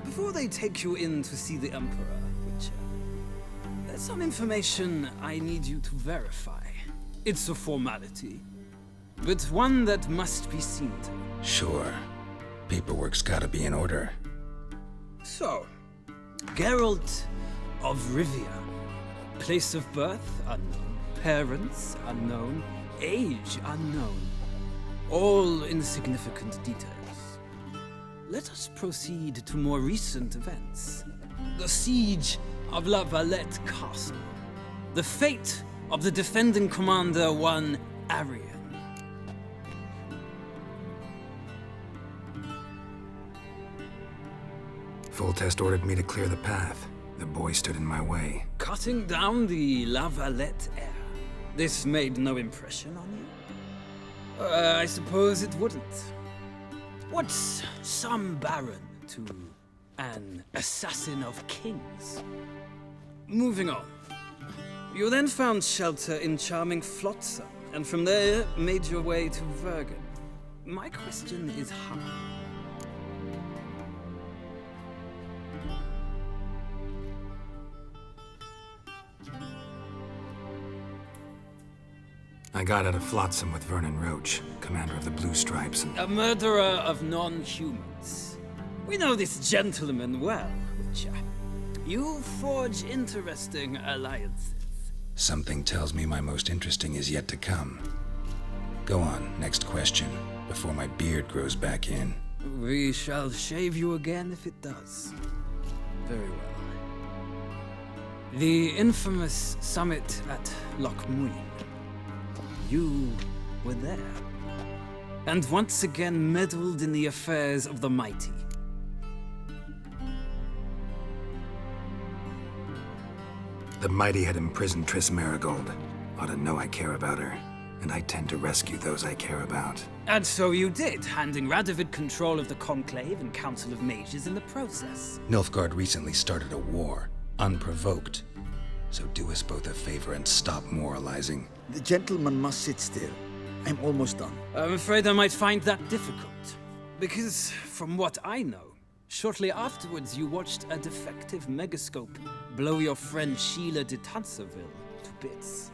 Before they take you in to see the Emperor, Witcher, there's some information I need you to verify. It's a formality, but one that must be seen to. Sure. Paperwork's gotta be in order. So, Geralt of Rivia. Place of birth unknown. Parents unknown. Age unknown. All insignificant details. Let us proceed to more recent events. The siege of La Valette Castle. The fate of the defending commander, one Arian. Foltest ordered me to clear the path. The boy stood in my way. Cutting down the La Valette heir. This made no impression on you? I suppose it wouldn't. What's some baron to an assassin of kings? Moving on. You then found shelter in charming Flotsam, and from there made your way to Vergen. My question is how? I got out of Flotsam with Vernon Roach, commander of the Blue Stripes, and... A murderer of non-humans. We know this gentleman well, Witcher. You forge interesting alliances. Something tells me my most interesting is yet to come. Go on, next question, before my beard grows back in. We shall shave you again if it does. Very well. The infamous summit at Loch Muin. You were there, and once again meddled in the affairs of the mighty. The mighty had imprisoned Triss Marigold. Ought to know I care about her, and I tend to rescue those I care about. And so you did, handing Radovid control of the Conclave and Council of Mages in the process. Nilfgaard recently started a war, unprovoked. So do us both a favor and stop moralizing. The gentleman must sit still. I'm almost done. I'm afraid I might find that difficult. Because, from what I know, shortly afterwards you watched a defective megascope blow your friend Sheila de Tanserville to bits.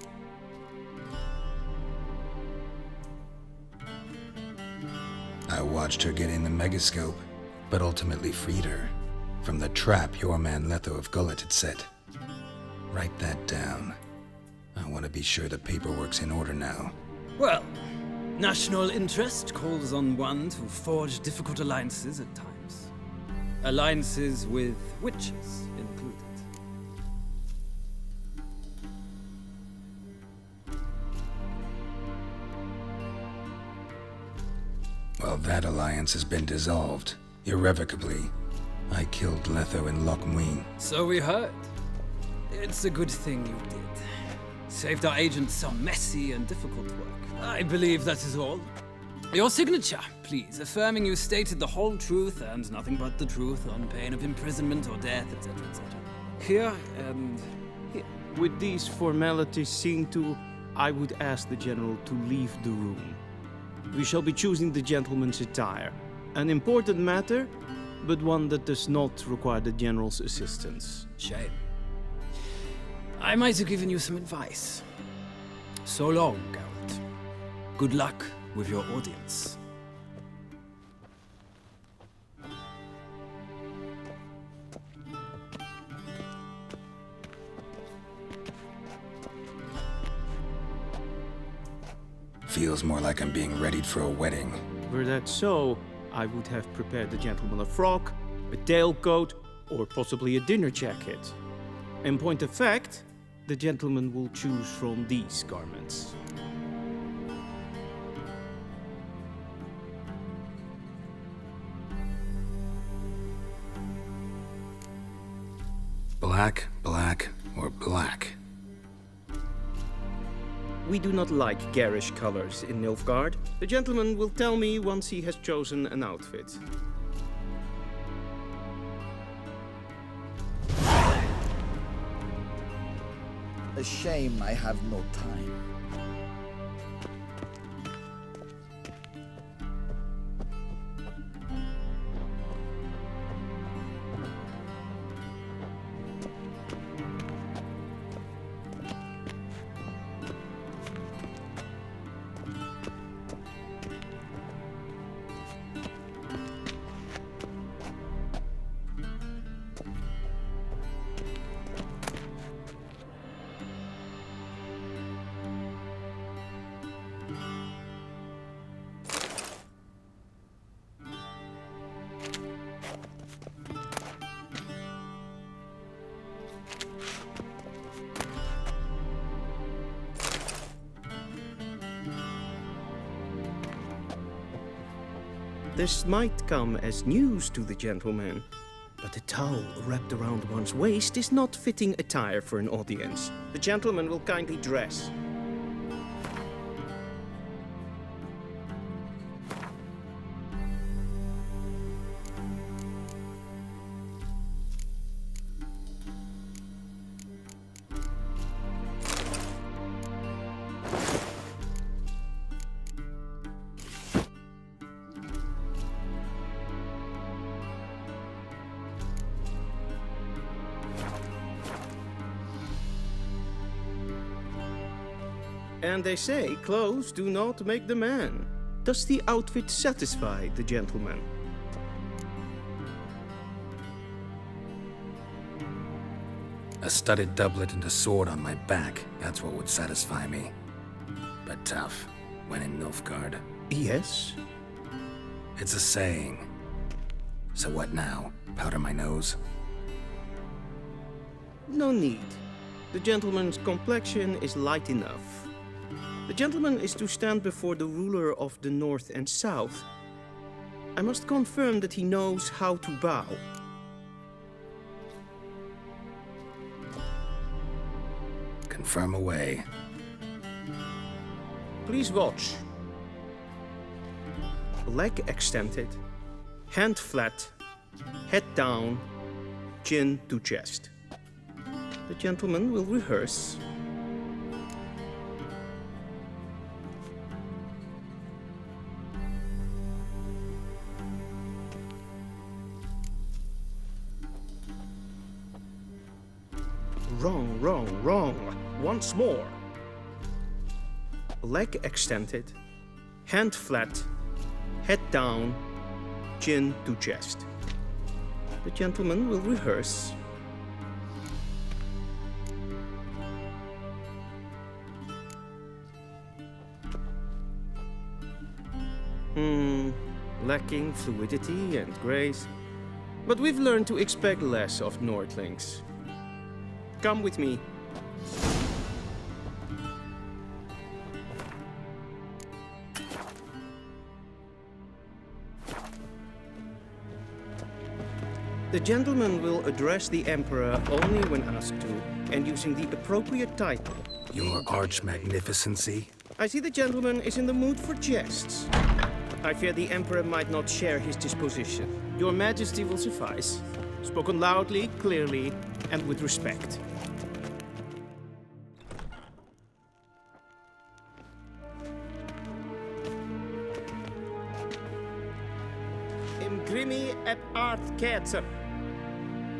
I watched her get in the megascope, but ultimately freed her from the trap your man Letho of Gullet had set. Write that down. I want to be sure the paperwork's in order now. Well, national interest calls on one to forge difficult alliances at times. Alliances with witches included. Well, that alliance has been dissolved, irrevocably. I killed Letho in Loch Muin. So we heard. It's a good thing you did. Saved our agents some messy and difficult work. I believe that is all. Your signature, please, affirming you stated the whole truth and nothing but the truth on pain of imprisonment or death, etc., etc. Here and here. With these formalities seen to, I would ask the General to leave the room. We shall be choosing the gentleman's attire. An important matter, but one that does not require the General's assistance. Shame. I might have given you some advice. So long, Geralt. Good luck with your audience. Feels more like I'm being readied for a wedding. Were that so, I would have prepared the gentleman a frock, a tailcoat, or possibly a dinner jacket. In point of fact, the gentleman will choose from these garments. Black, black, or black? We do not like garish colors in Nilfgaard. The gentleman will tell me once he has chosen an outfit. A shame I have no time. This might come as news to the gentleman, but a towel wrapped around one's waist is not fitting attire for an audience. The gentleman will kindly dress. And they say clothes do not make the man. Does the outfit satisfy the gentleman? A studded doublet and a sword on my back, that's what would satisfy me. But tough, when in Nilfgaard. Yes? It's a saying. So what now? Powder my nose? No need. The gentleman's complexion is light enough. The gentleman is to stand before the ruler of the North and South. I must confirm that he knows how to bow. Confirm away. Please watch. Leg extended, hand flat, head down, chin to chest. The gentleman will rehearse. Wrong, wrong, wrong. Once more. Leg extended, hand flat, head down, chin to chest. The gentleman will rehearse. Lacking fluidity and grace. But we've learned to expect less of Nordlings. Come with me. The gentleman will address the Emperor only when asked to, and using the appropriate title. Your Arch Magnificency? I see the gentleman is in the mood for jests. I fear the Emperor might not share his disposition. Your Majesty will suffice. Spoken loudly, clearly, and with respect. Imgrimi eb art ketzer.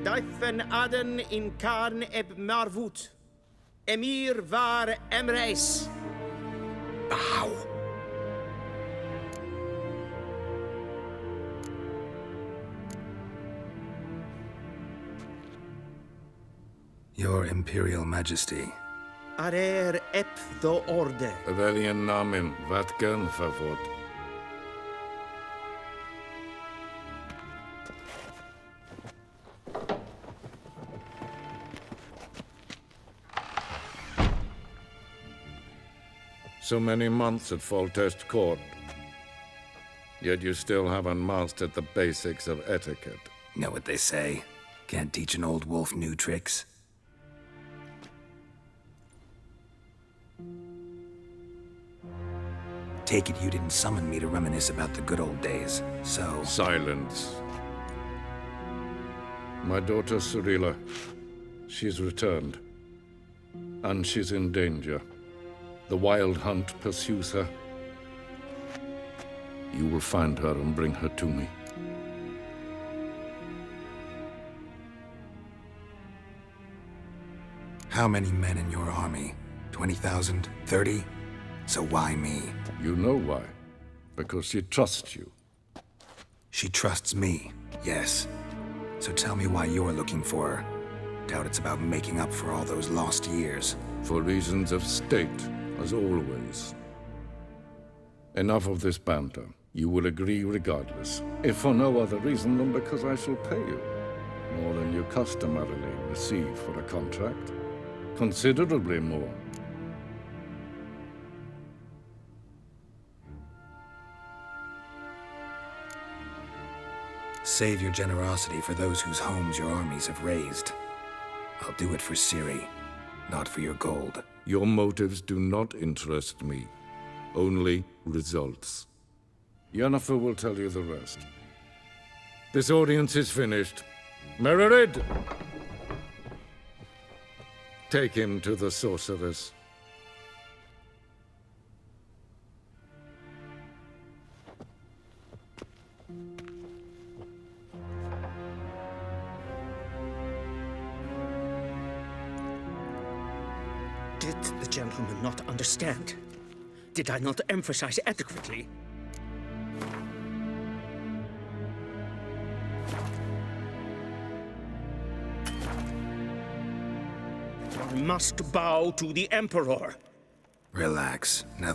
Daifen aden in karn eb marvut. Emir var emreis. Bow. Your Imperial Majesty. Arer ep do orde. Welchen Namen? Wat gern verwort? So many months at Foltest Court. Yet you still haven't mastered the basics of etiquette. Know what they say? Can't teach an old wolf new tricks. Take it you didn't summon me to reminisce about the good old days, so... Silence. My daughter Cyrilla, she's returned. And she's in danger. The Wild Hunt pursues her. You will find her and bring her to me. How many men in your army? 20,000? 30? So why me? You know why. Because she trusts you. She trusts me, yes. So tell me why you're looking for her. Doubt it's about making up for all those lost years. For reasons of state, as always. Enough of this banter. You will agree regardless, if for no other reason than because I shall pay you. More than you customarily receive for a contract. Considerably more. Save your generosity for those whose homes your armies have razed. I'll do it for Ciri, not for your gold. Your motives do not interest me. Only results. Yennefer will tell you the rest. This audience is finished. Mererid! Take him to the sorceress. Did the gentleman not understand? Did I not emphasize adequately? One must bow to the Emperor. Relax. Now